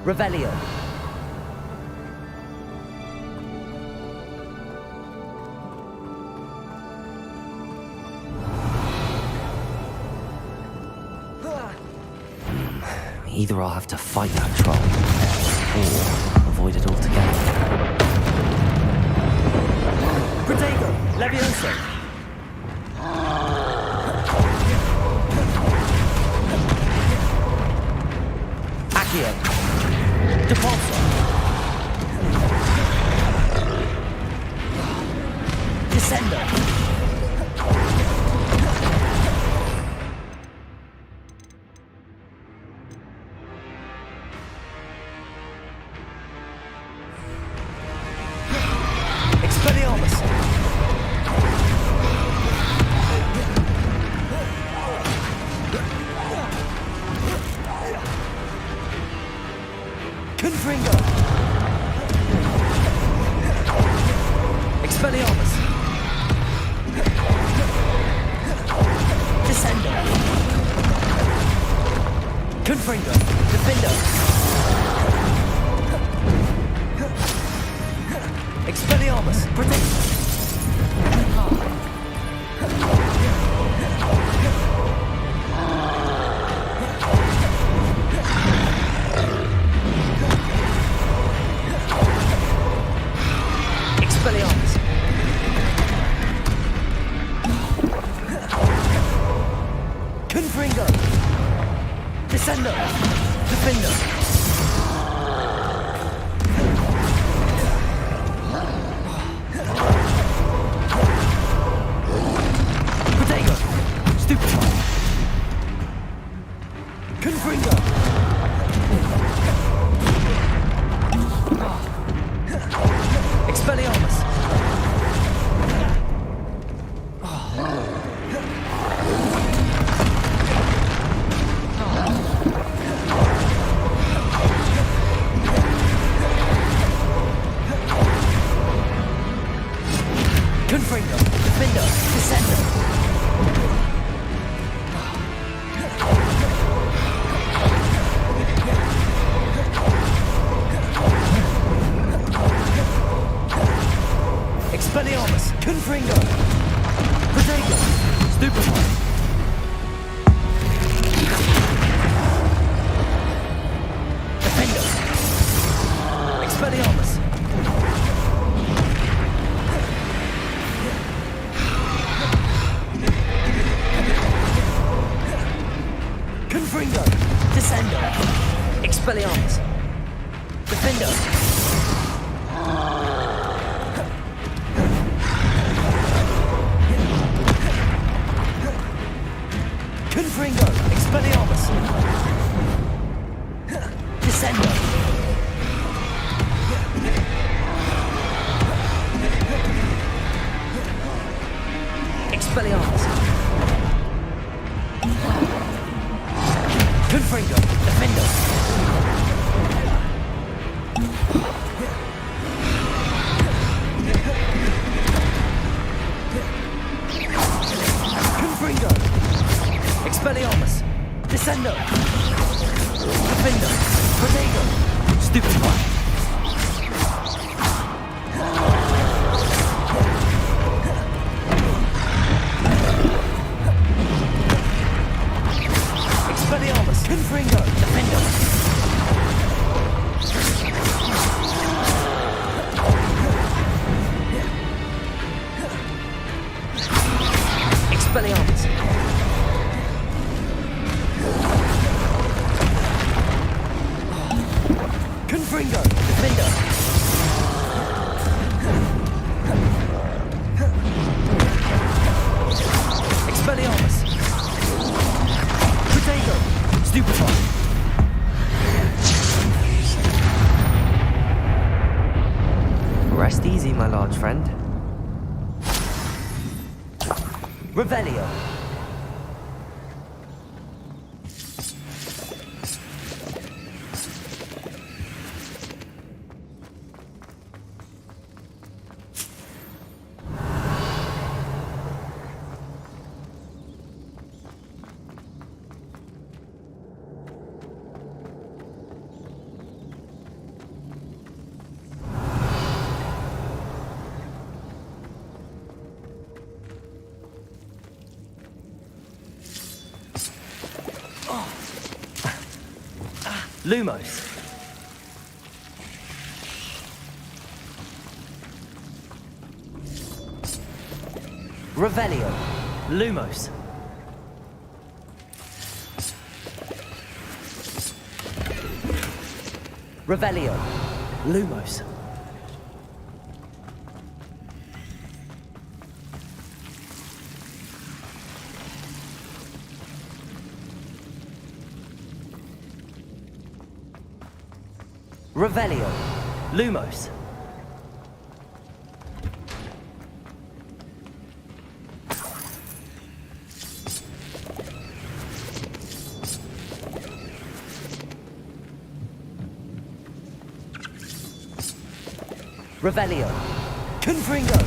Revelio. Either I'll have to fight that troll, or avoid it altogether. Protego! Levioso! Accio! Depulso! Descendo! Expelliarmus! Confringo, Defender, Descender. Expelliarmus, Confringo, Protego, Stupefy. Defender, Expelliarmus. Confringo, Descender, Expelliarmus, Defender. Confringo, Expelliarmus, Descender. Expelliarmus. Confringo, Defender. Confringo, Expelliarmus, Descender. Defender, Protego, Stupefy. Expelliarmus, Confringo, Defender. Expelliarmus. Confringo, Defender. Expelliarmus. Protego, Stupefy. Rest easy, my large friend. Revelio. Lumos. Revelio. Lumos. Revelio. Lumos. Revelio. Lumos. Revelio. Confringo.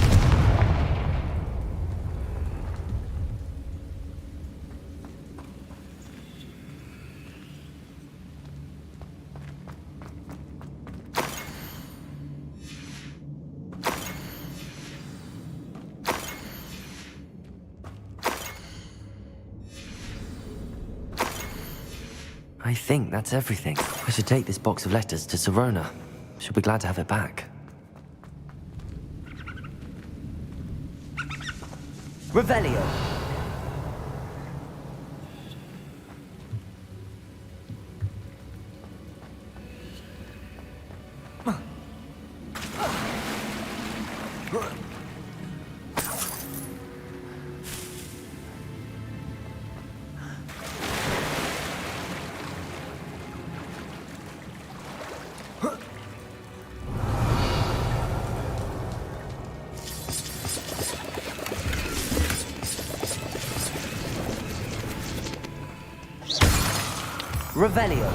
I think that's everything. I should take this box of letters to Sirona. She'll be glad to have it back. Revelio. Revelio.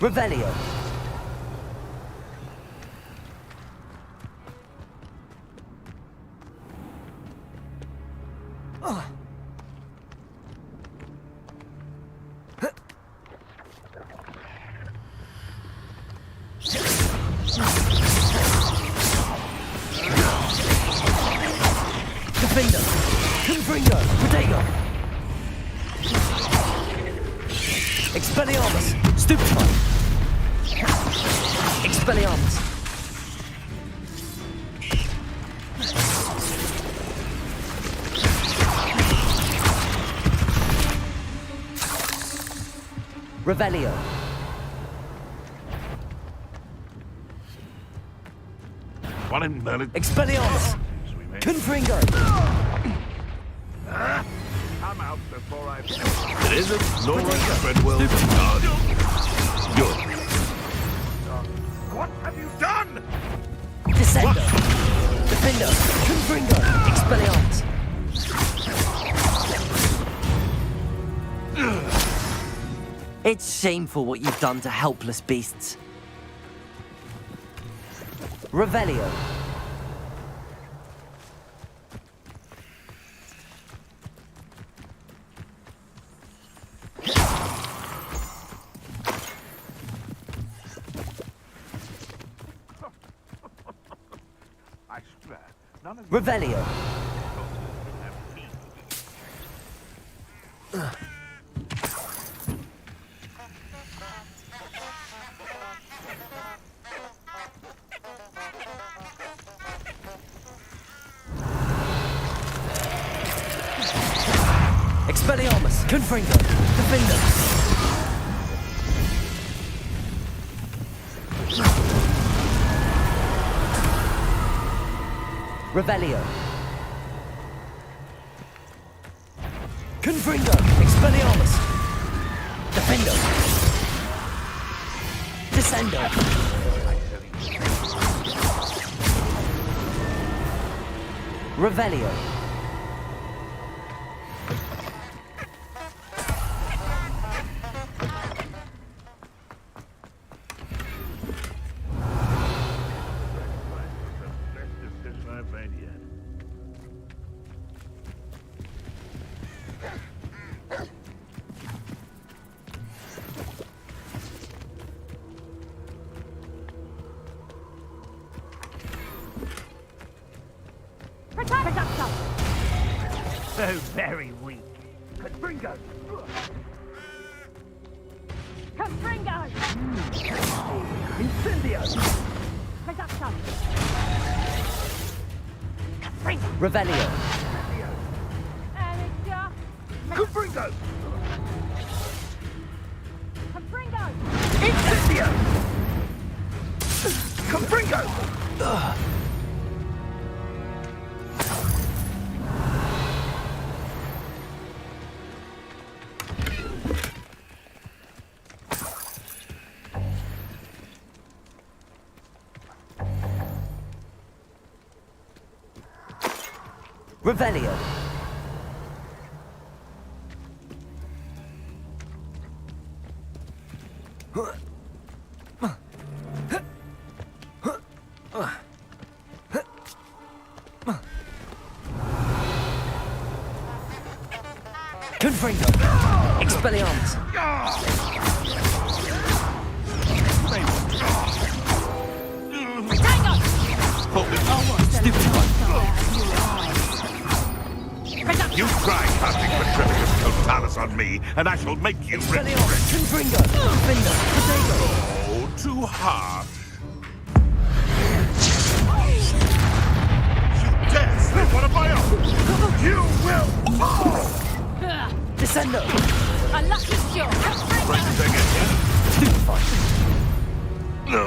Revelio. Defender. Confringo. Protego. Expelliarmus. Stupefy. Expelliarmus. Revelio. One in Merlin. Expelliarmus. Confringo. Come out before I... It isn't Nora Treadwell. Good. What have you done? Descendo. Defendo. Confringo. Expelliarmus. It's shameful what you've done to helpless beasts. Revelio. I swear, none of Revelio. Expelliarmus. Confringo. Defender. Revelio. Confringo. Expelliarmus. Defendo. Descendo. Revelio. So very weak. Confringo! Confringo! Incendio! Reduction! Confringo! Revelio. Elixir! Confringo! Confringo! Incendio! Confringo! Revelio. Confringo. Expelliarmus. Stupid one. You try casting Petrificus Totalis on me, and I shall make you regret. Confringo. Defender. Protego. Oh, too harsh. What about you? You will fall! Descendo! A lucky shot. Stupefy! No.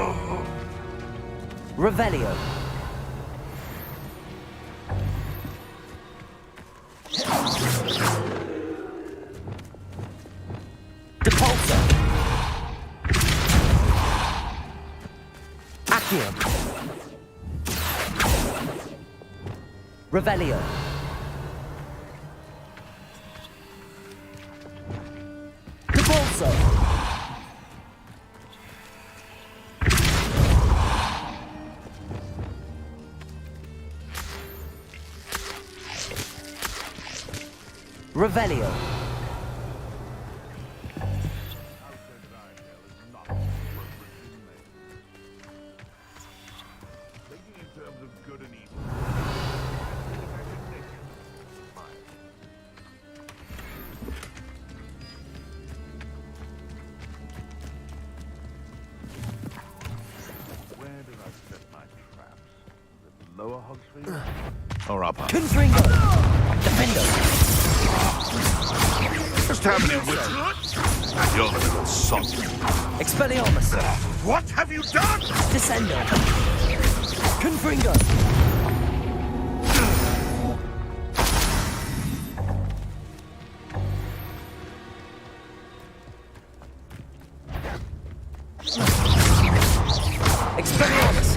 Revelio! Depulso! Accio! Revelio! Depulso! Revelio! Lower Hogsfield? Or up? Confringo! Defendo! Just having it with you. You're the little son. Expelliarmus! What have you done? Descendo! Confringo! Expelliarmus!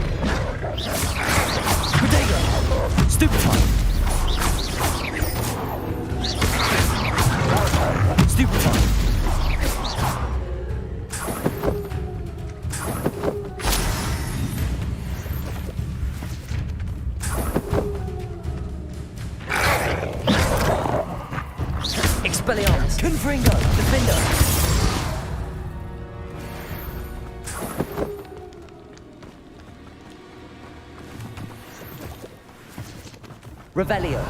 Bodega! Stupefy! Stupefy! Expelliarmus! Confringo! Defendo! Revelio!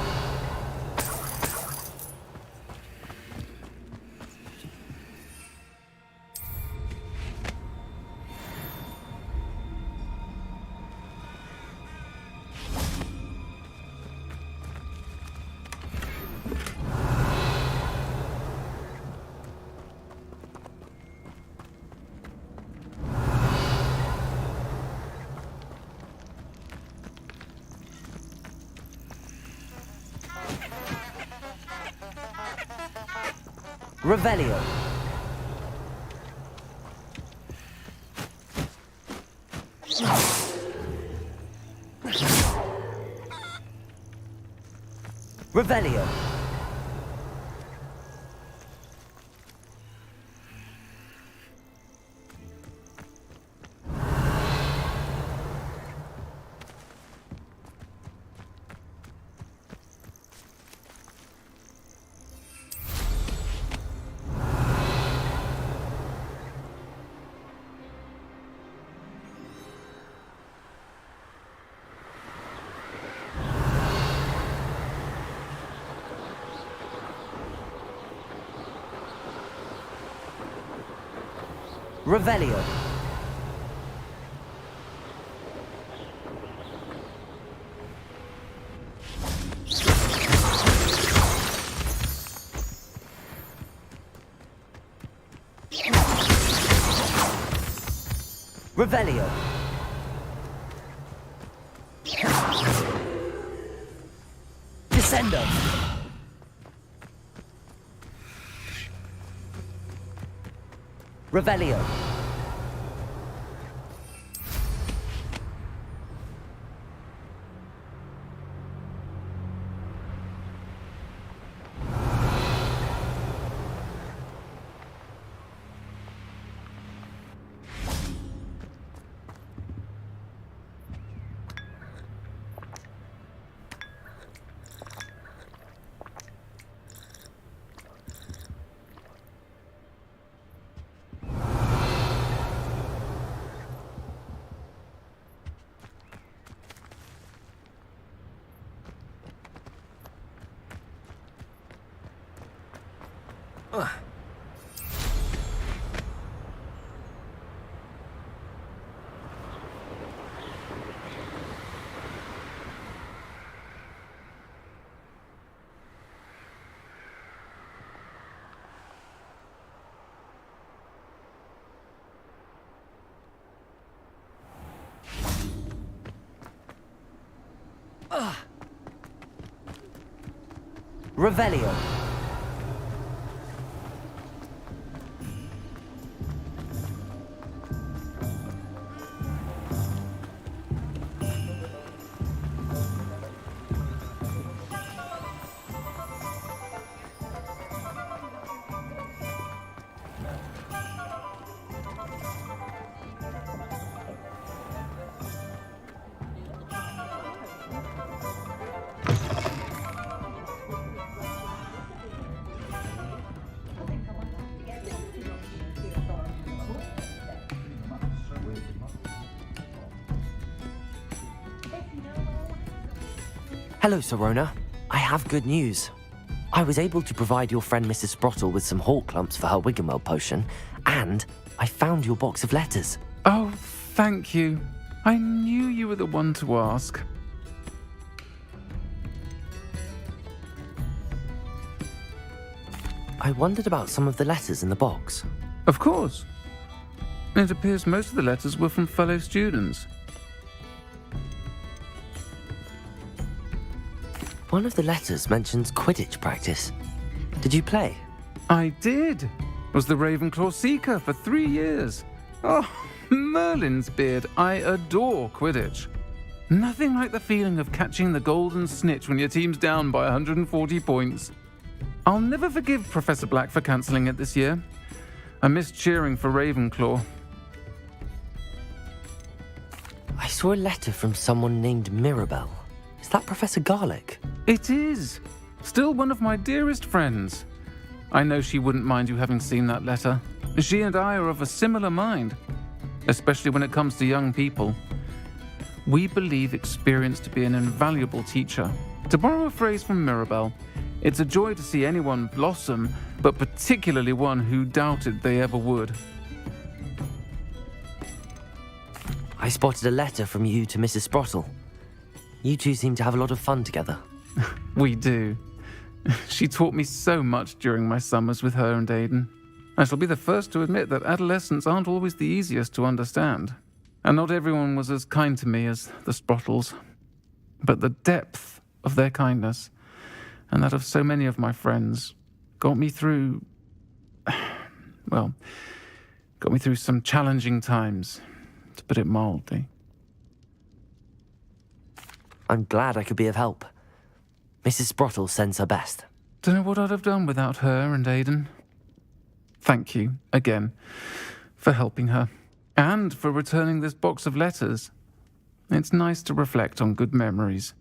Revelio! Revelio! Revelio! Revelio! Descendo! Revelio! Revelio. Hello, Sirona. I have good news. I was able to provide your friend Mrs. Sprottle with some hawk clumps for her Wiggenweld potion, and I found your box of letters. Oh, thank you. I knew you were the one to ask. I wondered about some of the letters in the box. Of course. It appears most of the letters were from fellow students. One of the letters mentions Quidditch practice. Did you play? I did. Was the Ravenclaw Seeker for 3 years. Oh, Merlin's beard. I adore Quidditch. Nothing like the feeling of catching the golden snitch when your team's down by 140 points. I'll never forgive Professor Black for cancelling it this year. I missed cheering for Ravenclaw. I saw a letter from someone named Mirabelle. Is that Professor Garlick? It is. Still one of my dearest friends. I know she wouldn't mind you having seen that letter. She and I are of a similar mind, especially when it comes to young people. We believe experience to be an invaluable teacher. To borrow a phrase from Mirabelle, it's a joy to see anyone blossom, but particularly one who doubted they ever would. I spotted a letter from you to Mrs. Sprottle. You two seem to have a lot of fun together. We do. She taught me so much during my summers with her and Aidan. I shall be the first to admit that adolescents aren't always the easiest to understand. And not everyone was as kind to me as the Sprottles. But the depth of their kindness, and that of so many of my friends, got me through... well, got me through some challenging times, to put it mildly. I'm glad I could be of help. Mrs. Sprottle sends her best. Don't know what I'd have done without her and Aidan. Thank you, again, for helping her, and for returning this box of letters. It's nice to reflect on good memories.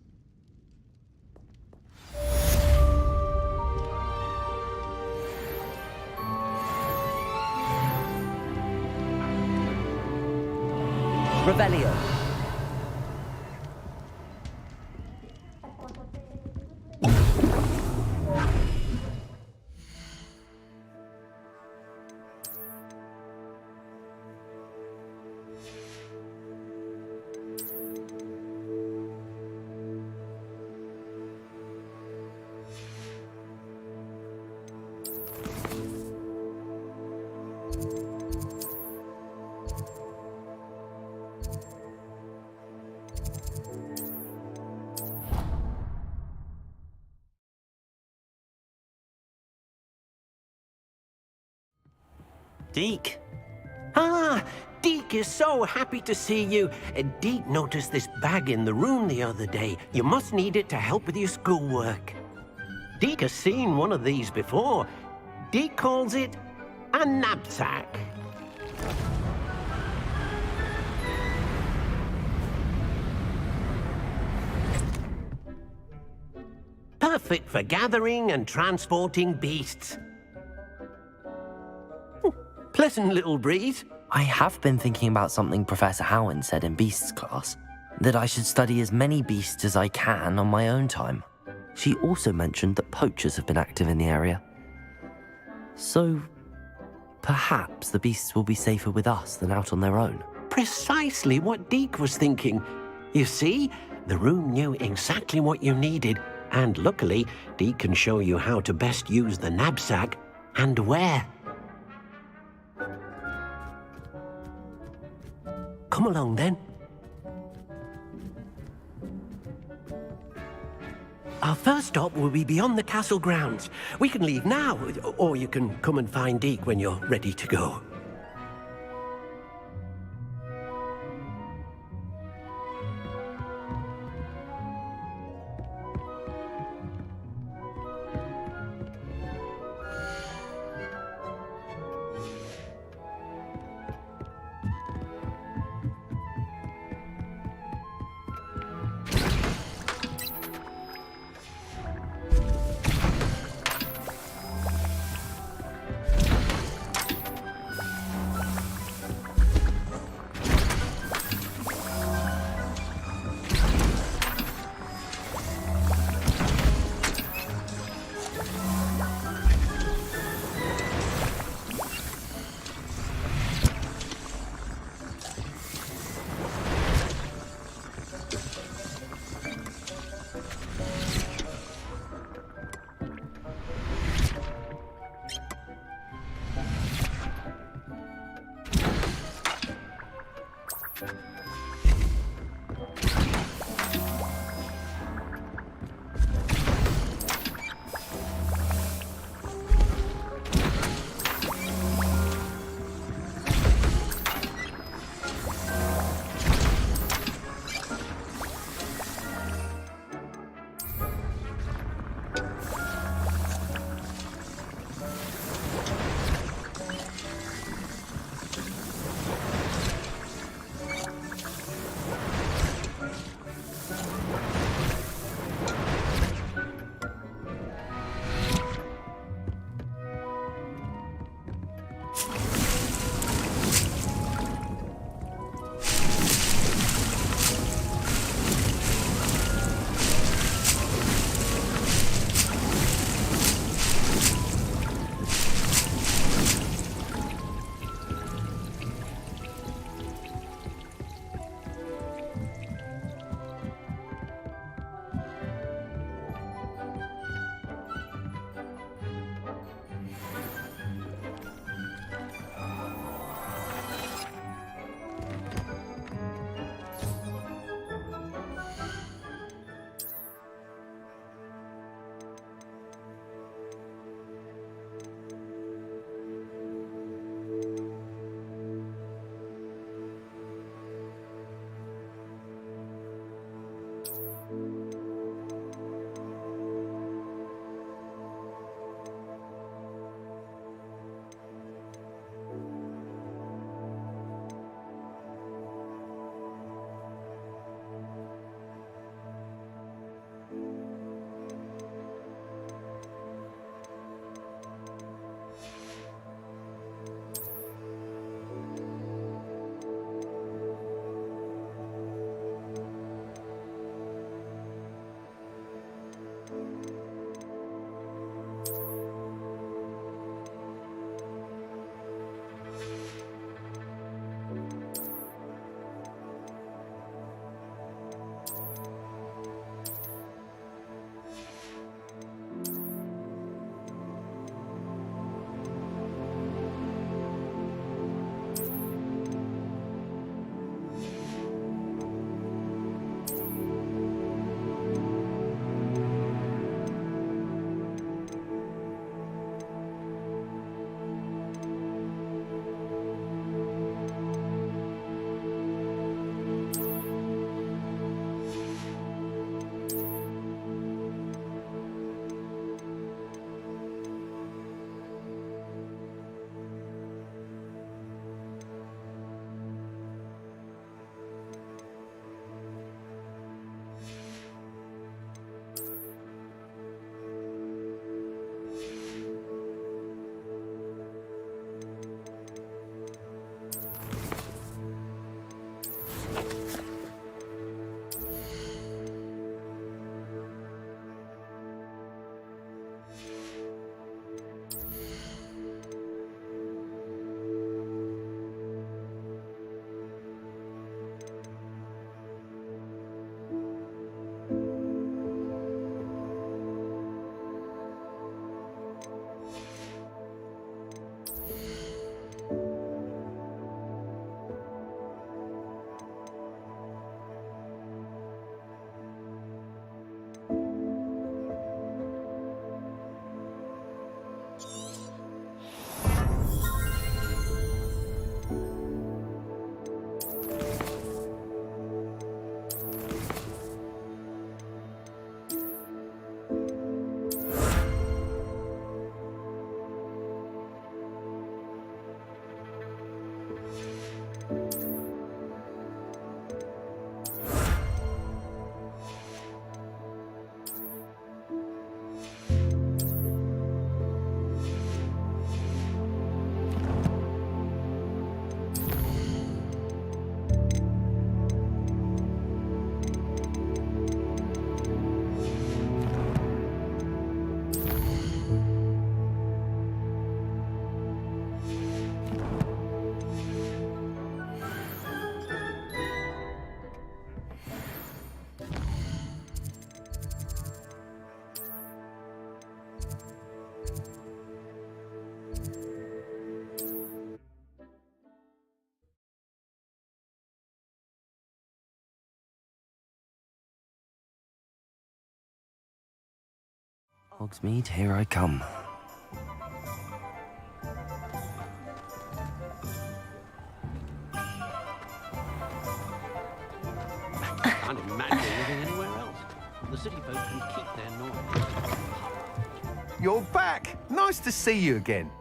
Revelio. Deke. Ah, Deke is so happy to see you. Deke noticed this bag in the room the other day. You must need it to help with your schoolwork. Deke has seen one of these before. Deke calls it a knapsack. Perfect for gathering and transporting beasts. Pleasant little breeze. I have been thinking about something Professor Howin said in Beasts class, that I should study as many beasts as I can on my own time. She also mentioned that poachers have been active in the area. So, perhaps the beasts will be safer with us than out on their own. Precisely what Deke was thinking. You see, the room knew exactly what you needed, and luckily, Deke can show you how to best use the knapsack and where. Come along, then. Our first stop will be beyond the castle grounds. We can leave now, or you can come and find Deke when you're ready to go. Hogsmeade, here I come. Can't imagine living anywhere else. The city folk can keep their noise. You're back! Nice to see you again.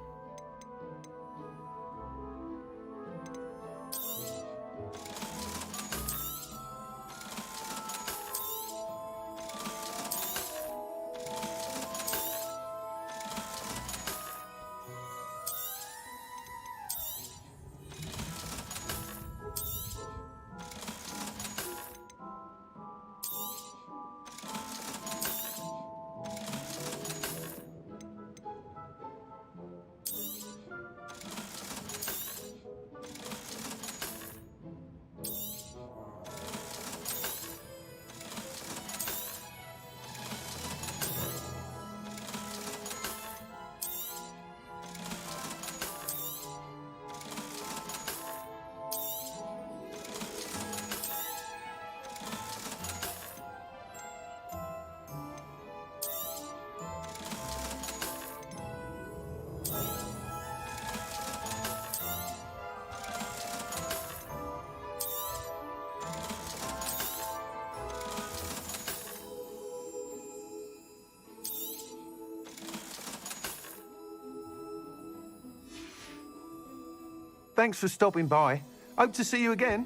Thanks for stopping by. Hope to see you again.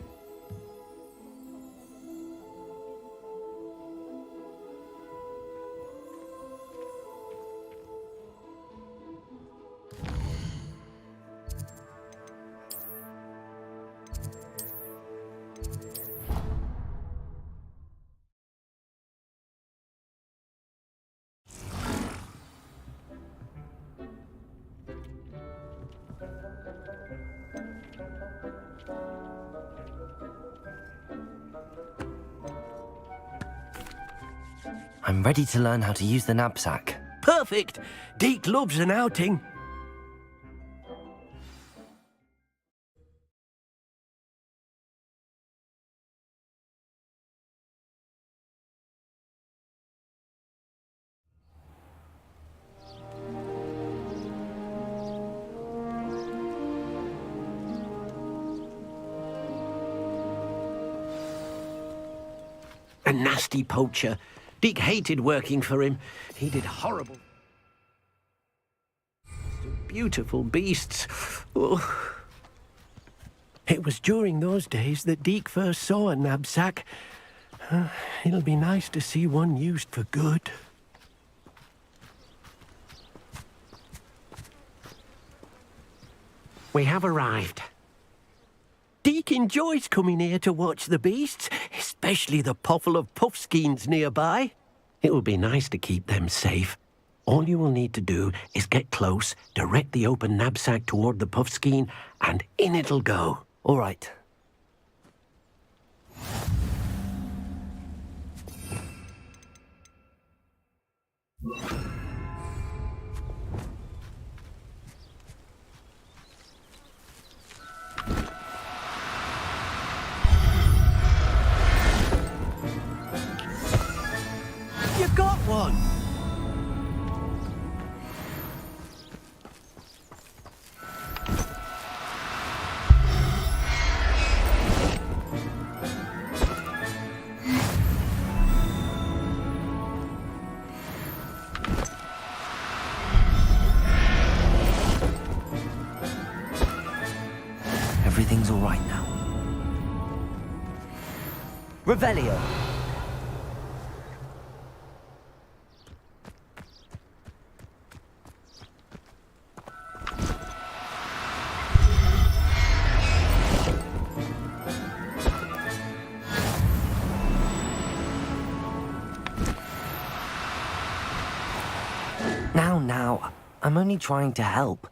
I'm ready to learn how to use the knapsack. Perfect! Deke loves an outing. A nasty poacher. Deke hated working for him. He did horrible. Beautiful beasts. Oh. It was during those days that Deke first saw a knapsack. It'll be nice to see one used for good. We have arrived. Deke enjoys coming here to watch the beasts, especially the potful of puffskeins nearby. It will be nice to keep them safe. All you will need to do is get close, direct the open knapsack toward the puffskein, and in it'll go. All right. You got one! Everything's all right now. Revelio. Now, I'm only trying to help.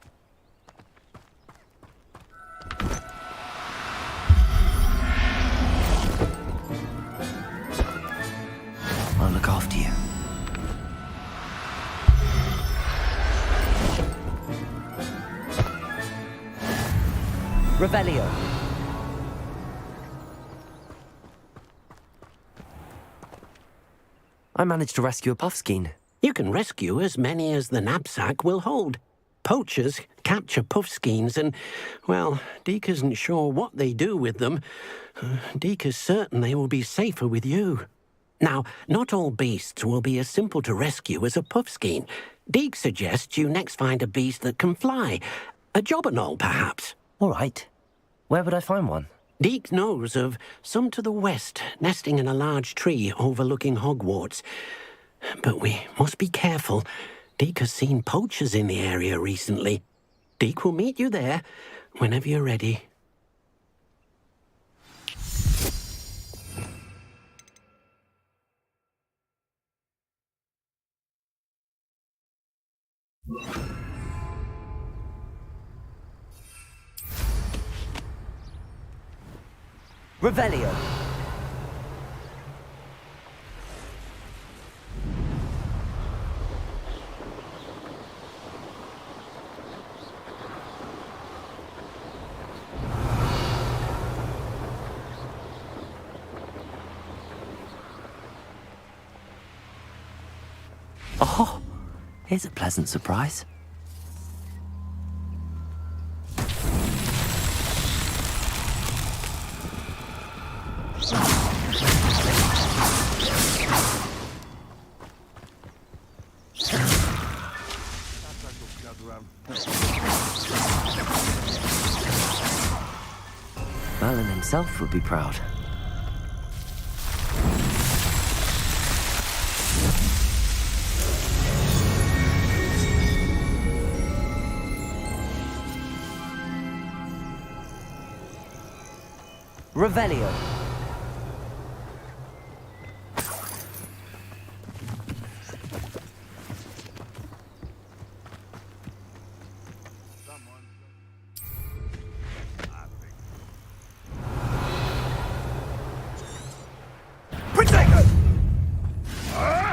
I'll look after you. Revelio. I managed to rescue a puffskein. You can rescue as many as the knapsack will hold. Poachers capture puffskeins and, well, Deke isn't sure what they do with them. Deke is certain they will be safer with you. Now, not all beasts will be as simple to rescue as a puffskein. Deke suggests you next find a beast that can fly. A jobberknoll, perhaps. All right. Where would I find one? Deke knows of some to the west, nesting in a large tree overlooking Hogwarts. But we must be careful. Deke has seen poachers in the area recently. Deke will meet you there whenever you're ready. Revelio. Oh, here's a pleasant surprise. Merlin himself would be proud. Revelio.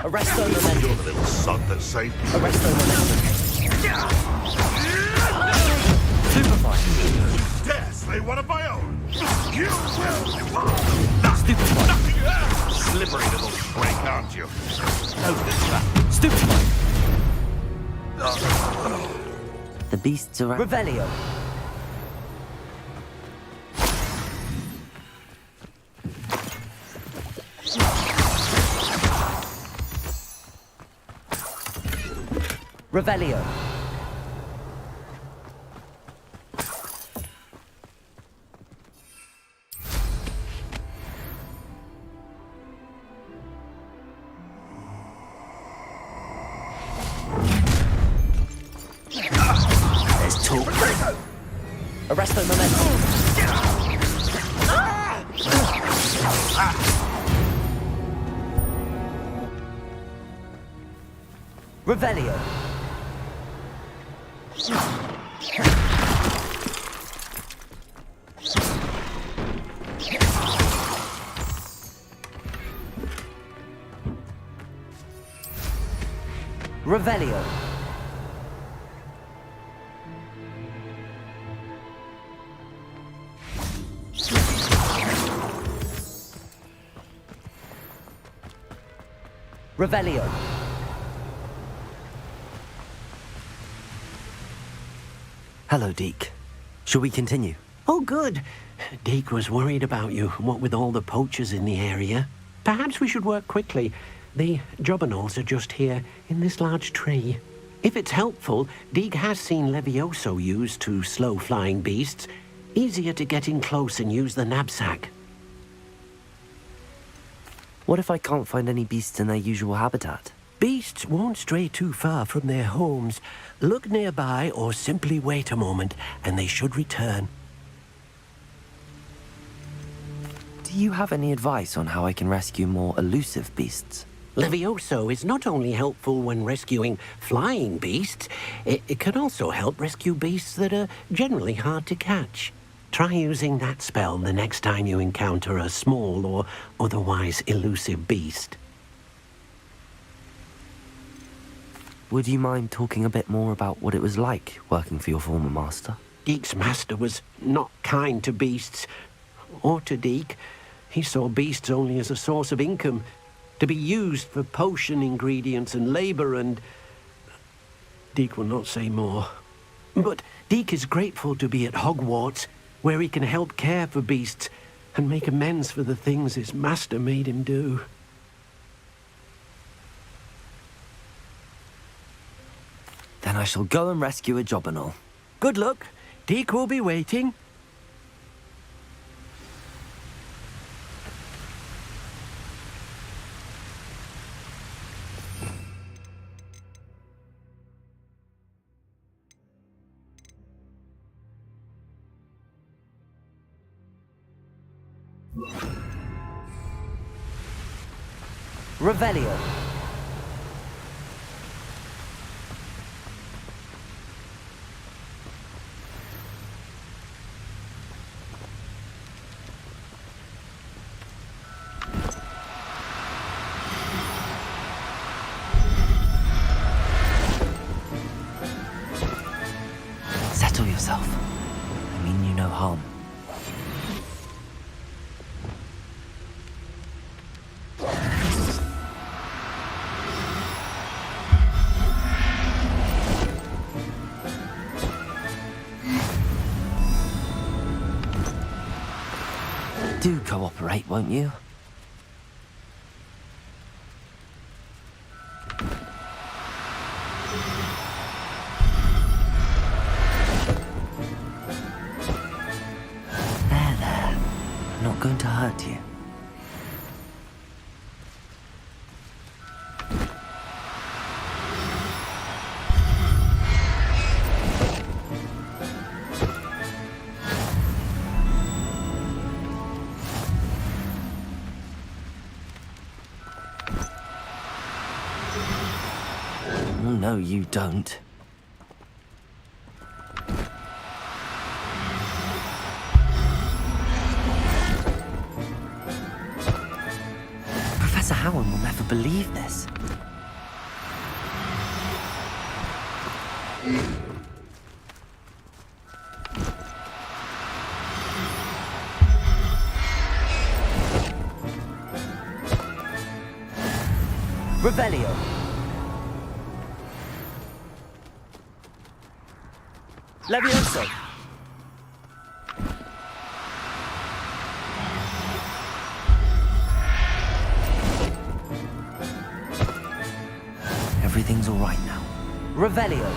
Arresto momentum. You're the little sod that saved me. Arresto momentum. Supervise. Dare slay one of my own. You will. Stupefy. Slippery little shrink, aren't you? Stupefy. The beasts are Revelio. Revelio. There's talk. Arresto momentum. Revelio. Revelio. Revelio. Hello, Deke. Shall we continue? Oh, good. Deke was worried about you, what with all the poachers in the area. Perhaps we should work quickly. The jobberknolls are just here, in this large tree. If it's helpful, Deke has seen Levioso used to slow flying beasts. Easier to get in close and use the knapsack. What if I can't find any beasts in their usual habitat? Beasts won't stray too far from their homes. Look nearby or simply wait a moment, and they should return. Do you have any advice on how I can rescue more elusive beasts? Levioso is not only helpful when rescuing flying beasts, it can also help rescue beasts that are generally hard to catch. Try using that spell the next time you encounter a small or otherwise elusive beast. Would you mind talking a bit more about what it was like working for your former master? Deke's master was not kind to beasts, or to Deke. He saw beasts only as a source of income. to be used for potion ingredients and labor and... Deke will not say more. But Deke is grateful to be at Hogwarts, where he can help care for beasts and make amends for the things his master made him do. Then I shall go and rescue a job and all. Good luck. Deke will be waiting. Revelio. Settle yourself. I mean you no harm. Do cooperate, won't you? There. I'm not going to hurt you. No, you don't. Professor Howard will never believe this. Revelio. Levioso. Everything's all right now. Revelio.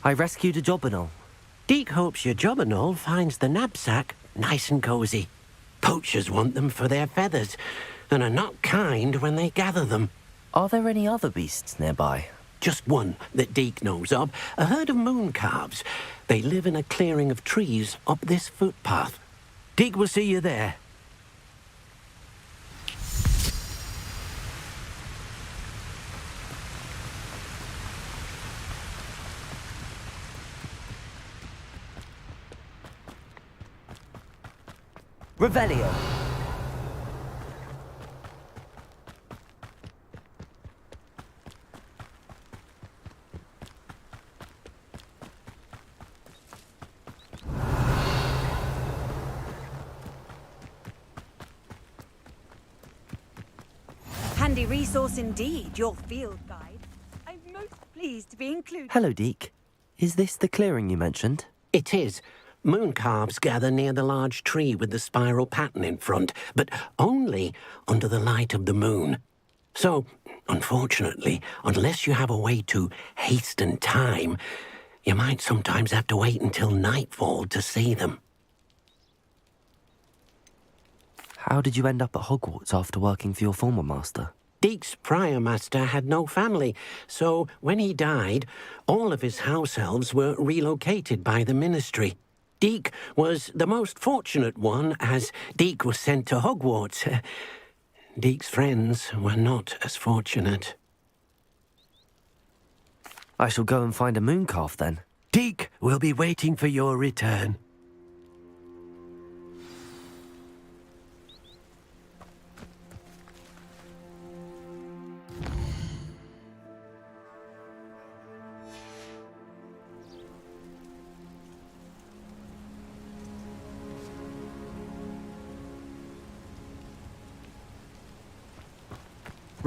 I rescued a job and all. Deke hopes your job and all finds the knapsack nice and cozy. Poachers want them for their feathers, and are not kind when they gather them. Are there any other beasts nearby? Just one that Deke knows of, a herd of moon calves. They live in a clearing of trees up this footpath. Deke will see you there. Revelio. Handy resource indeed, your field guide. I'm most pleased to be included. Hello, Deke. Is this the clearing you mentioned? It is. Moon calves gather near the large tree with the spiral pattern in front, but only under the light of the moon. So, unfortunately, unless you have a way to hasten time, you might sometimes have to wait until nightfall to see them. How did you end up at Hogwarts after working for your former master? Deke's prior master had no family, so when he died, all of his house elves were relocated by the ministry. Deke was the most fortunate one, as Deke was sent to Hogwarts. Deke's friends were not as fortunate. I shall go and find a moon calf then. Deke will be waiting for your return.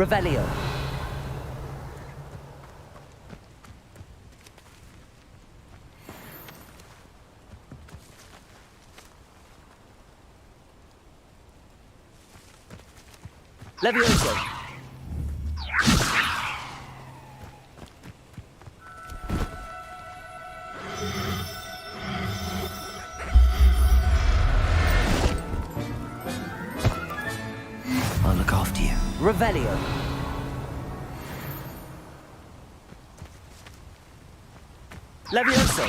Revelio. Levioso. I'll look after you. Revelio. Levioso.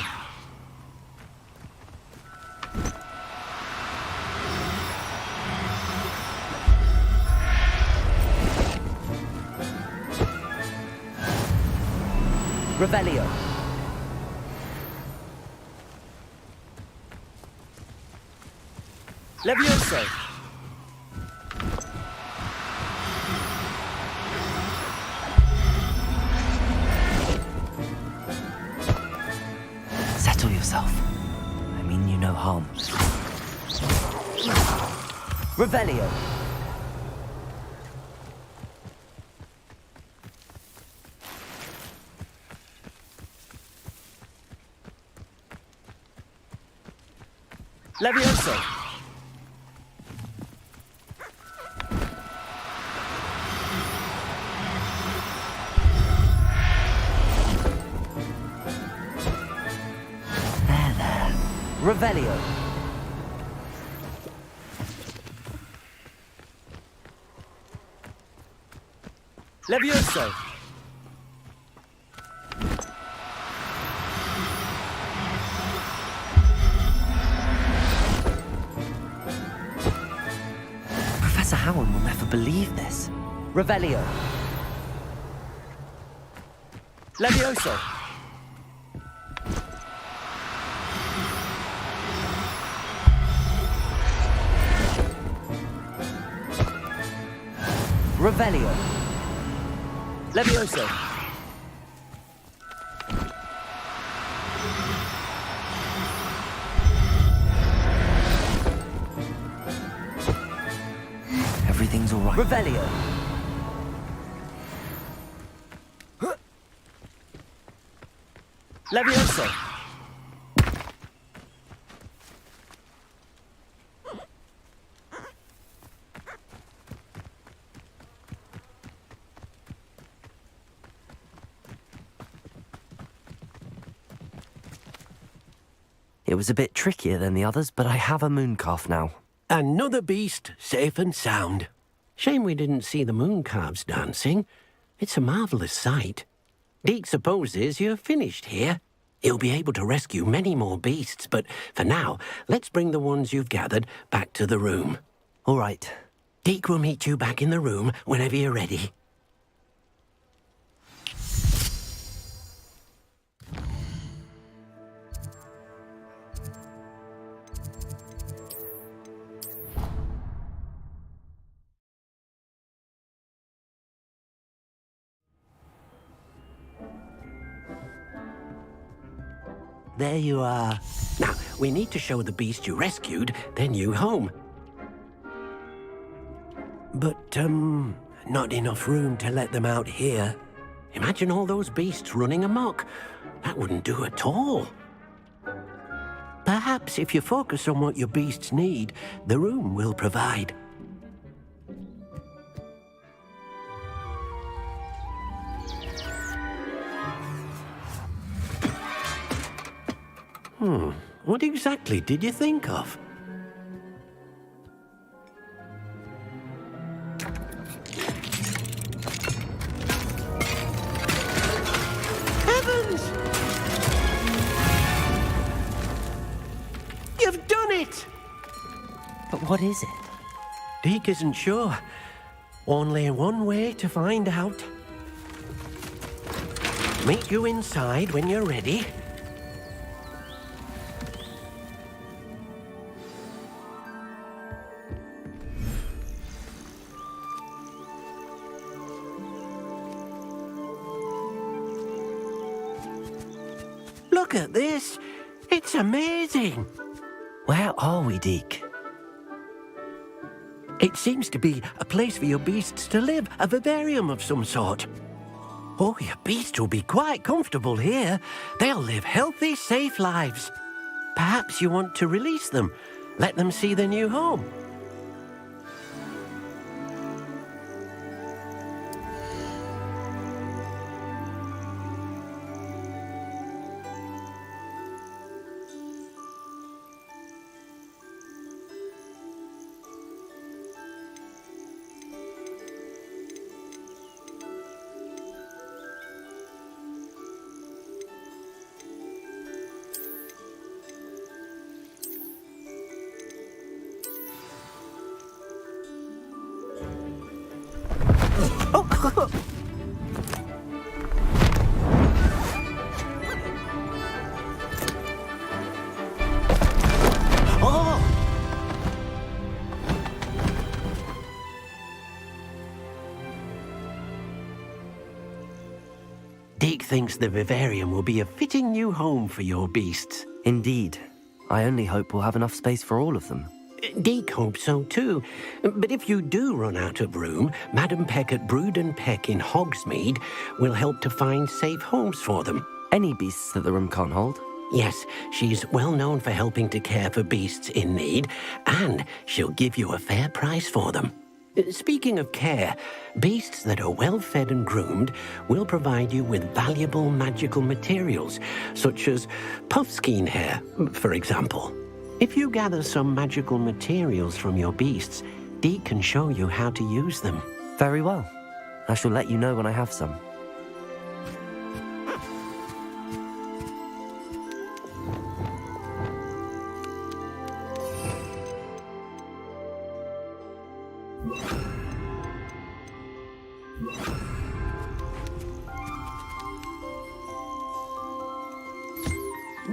Revelio. Levioso. Settle yourself. I mean you no harm. Revelio. Levioso. There. Revelio. Levioso. Professor Howard will never believe this. Revelio. Levioso. Revelio. Levioso. Everything's all right. Revelio. Levioso. It was a bit trickier than the others, but I have a mooncalf now. Another beast, safe and sound. Shame we didn't see the mooncalves dancing. It's a marvellous sight. Deke supposes you're finished here. He'll be able to rescue many more beasts, but for now, let's bring the ones you've gathered back to the room. All right. Deke will meet you back in the room whenever you're ready. There you are. Now, we need to show the beast you rescued their new home. But, not enough room to let them out here. Imagine all those beasts running amok. That wouldn't do at all. Perhaps if you focus on what your beasts need, the room will provide. What exactly did you think of? Heavens! You've done it! But what is it? Deke isn't sure. Only one way to find out. Meet you inside when you're ready. Look at this. It's amazing. Where are we, Deke? It seems to be a place for your beasts to live, a vivarium of some sort. Oh, your beasts will be quite comfortable here. They'll live healthy, safe lives. Perhaps you want to release them, let them see their new home. Deke thinks the vivarium will be a fitting new home for your beasts. Indeed. I only hope we'll have enough space for all of them. Deke hopes so too. But if you do run out of room, Madam Peck at Brood and Peck in Hogsmeade will help to find safe homes for them. Any beasts that the room can't hold? Yes, she's well known for helping to care for beasts in need, and she'll give you a fair price for them. Speaking of care, beasts that are well fed and groomed will provide you with valuable magical materials, such as puffskein hair, for example. If you gather some magical materials from your beasts, Deke can show you how to use them. Very well. I shall let you know when I have some.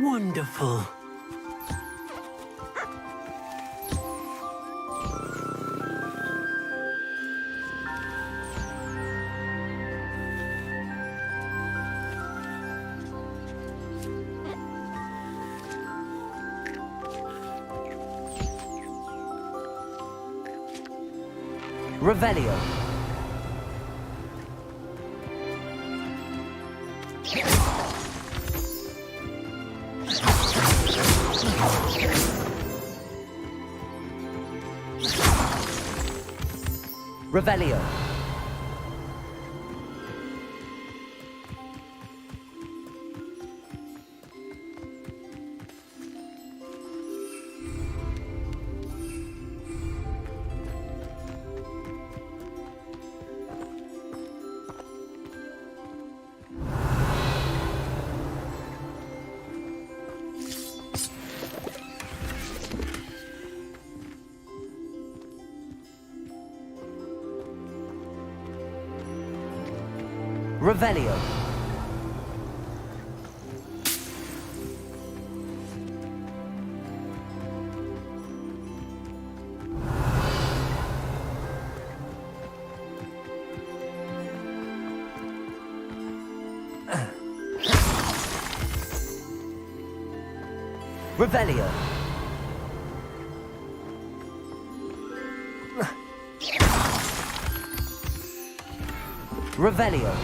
Wonderful. Revelio. Revelio. Revelio. Revelio. Revelio.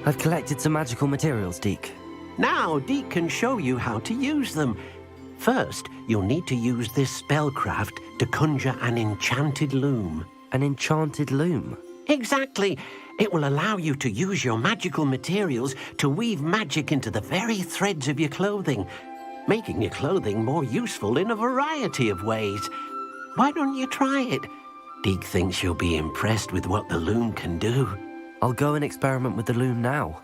I've collected some magical materials, Deke. Now Deke can show you how to use them. First, you'll need to use this spellcraft to conjure an enchanted loom. An enchanted loom? Exactly. It will allow you to use your magical materials to weave magic into the very threads of your clothing, making your clothing more useful in a variety of ways. Why don't you try it? Deke thinks you'll be impressed with what the loom can do. I'll go and experiment with the loom now.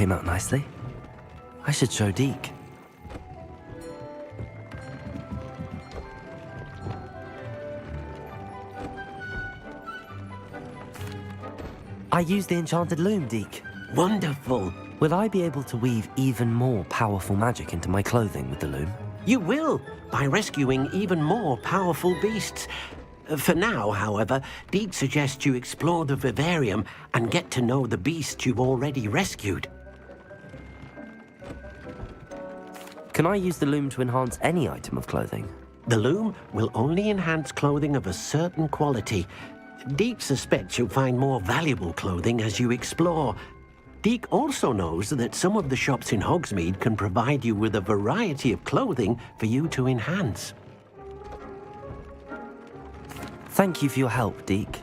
came out nicely. I should show Deke. I used the enchanted loom, Deke. Wonderful. Will I be able to weave even more powerful magic into my clothing with the loom? You will, by rescuing even more powerful beasts. For now, however, Deke suggests you explore the vivarium and get to know the beasts you've already rescued. Can I use the loom to enhance any item of clothing? The loom will only enhance clothing of a certain quality. Deke suspects you'll find more valuable clothing as you explore. Deke also knows that some of the shops in Hogsmeade can provide you with a variety of clothing for you to enhance. Thank you for your help, Deke.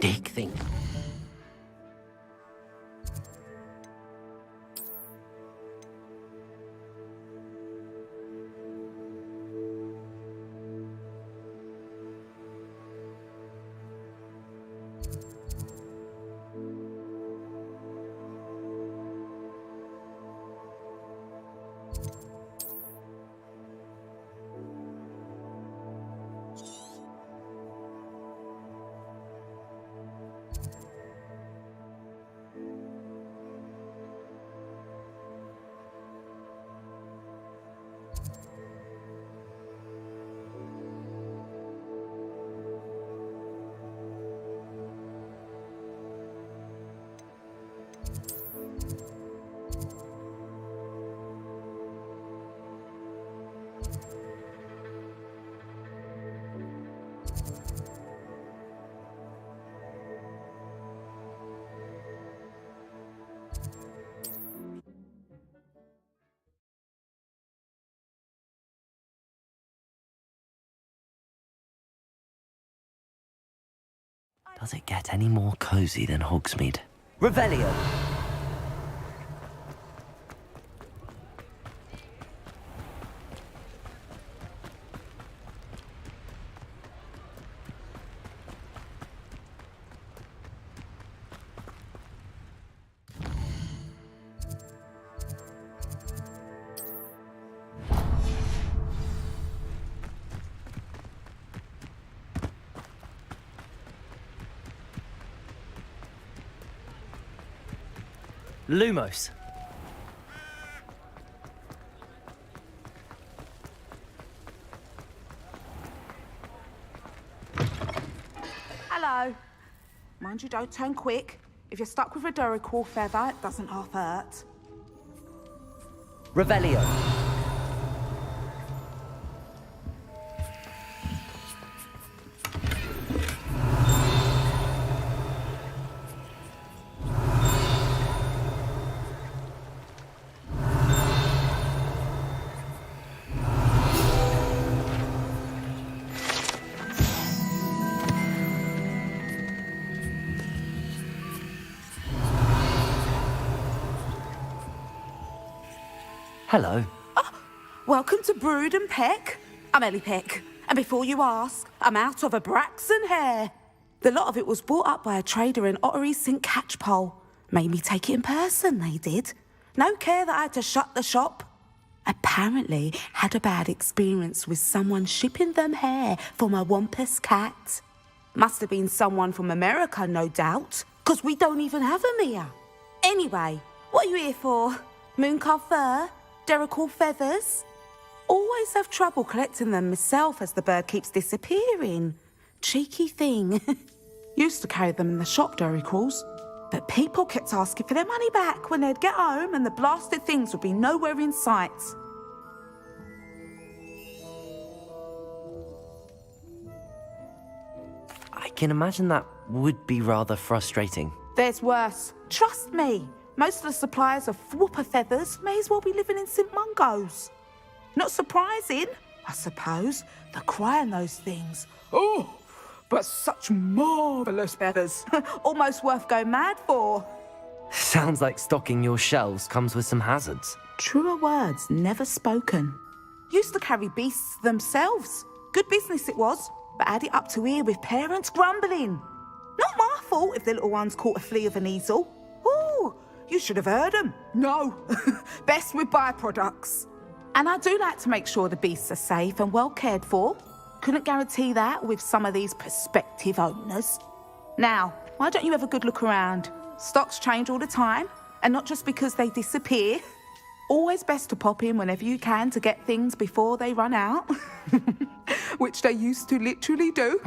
Deke thinks. Does it get any more cozy than Hogsmeade? Revelio! Lumos. Hello. Mind you don't turn quick. If you're stuck with a Duracell feather, it doesn't half hurt. Revelio. Hello. Welcome to Brood and Peck. I'm Ellie Peck, and before you ask, I'm out of a Braxton hair. The lot of it was bought up by a trader in Ottery St. Catchpole. Made me take it in person, they did. No care that I had to shut the shop. Apparently had a bad experience with someone shipping them hair for my Wampus cat. Must have been someone from America, no doubt, because we don't even have them here. Anyway, what are you here for? Mooncarved fur? Derrickle feathers? Always have trouble collecting them myself as the bird keeps disappearing. Cheeky thing. Used to carry them in the shop, Derricles. But people kept asking for their money back when they'd get home and the blasted things would be nowhere in sight. I can imagine that would be rather frustrating. There's worse. Trust me. Most of the suppliers of whooper feathers may as well be living in St. Mungo's. Not surprising, I suppose. The cry on those things. Oh, but such marvellous feathers. Almost worth going mad for. Sounds like stocking your shelves comes with some hazards. Truer words never spoken. Used to carry beasts themselves. Good business it was, but had it up to here with parents grumbling. Not my fault if the little ones caught a flea of an easel. Ooh, you should have heard them. No, best with byproducts. And I do like to make sure the beasts are safe and well cared for. Couldn't guarantee that with some of these prospective owners. Now, why don't you have a good look around? Stocks change all the time, and not just because they disappear. Always best to pop in whenever you can to get things before they run out. Which they used to literally do.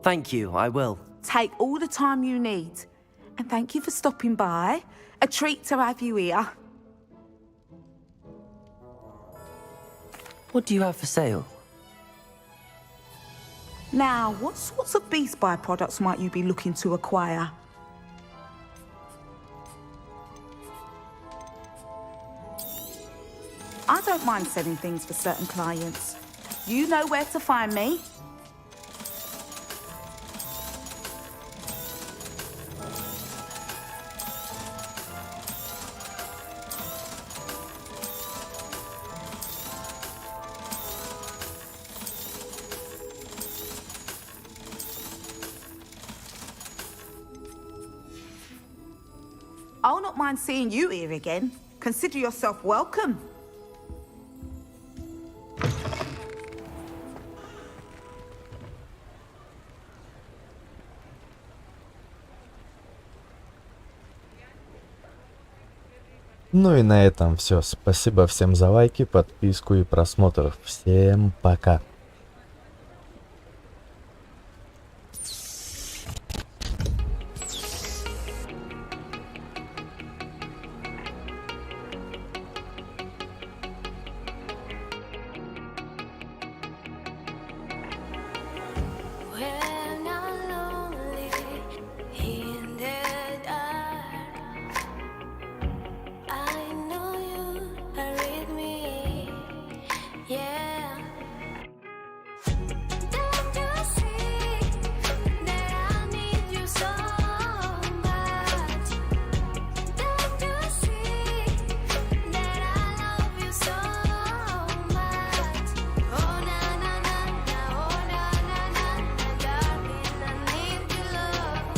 Thank you, I will. Take all the time you need. And thank you for stopping by. A treat to have you here. What do you have for sale? Now, what sorts of beast byproducts might you be looking to acquire? I don't mind selling things for certain clients. You know where to find me. I'll not mind seeing you here again. Consider yourself welcome. Ну и на этом все. Спасибо всем за лайки, подписку и просмотр. Всем пока. When I'm lonely in the dark, I know you are with me, yeah. Don't you see that I need you so much? Don't you see that I love you so much? Oh na na na na, oh na na na na, darling, I need your love.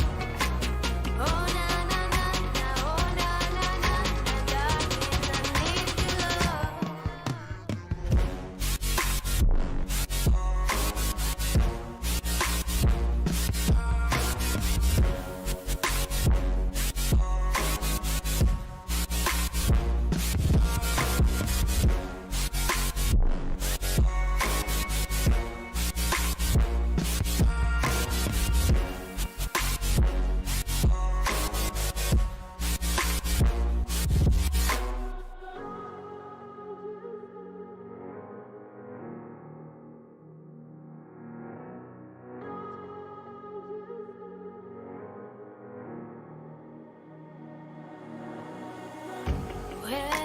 Oh na na na na, oh na na na na, darling, I need your love. When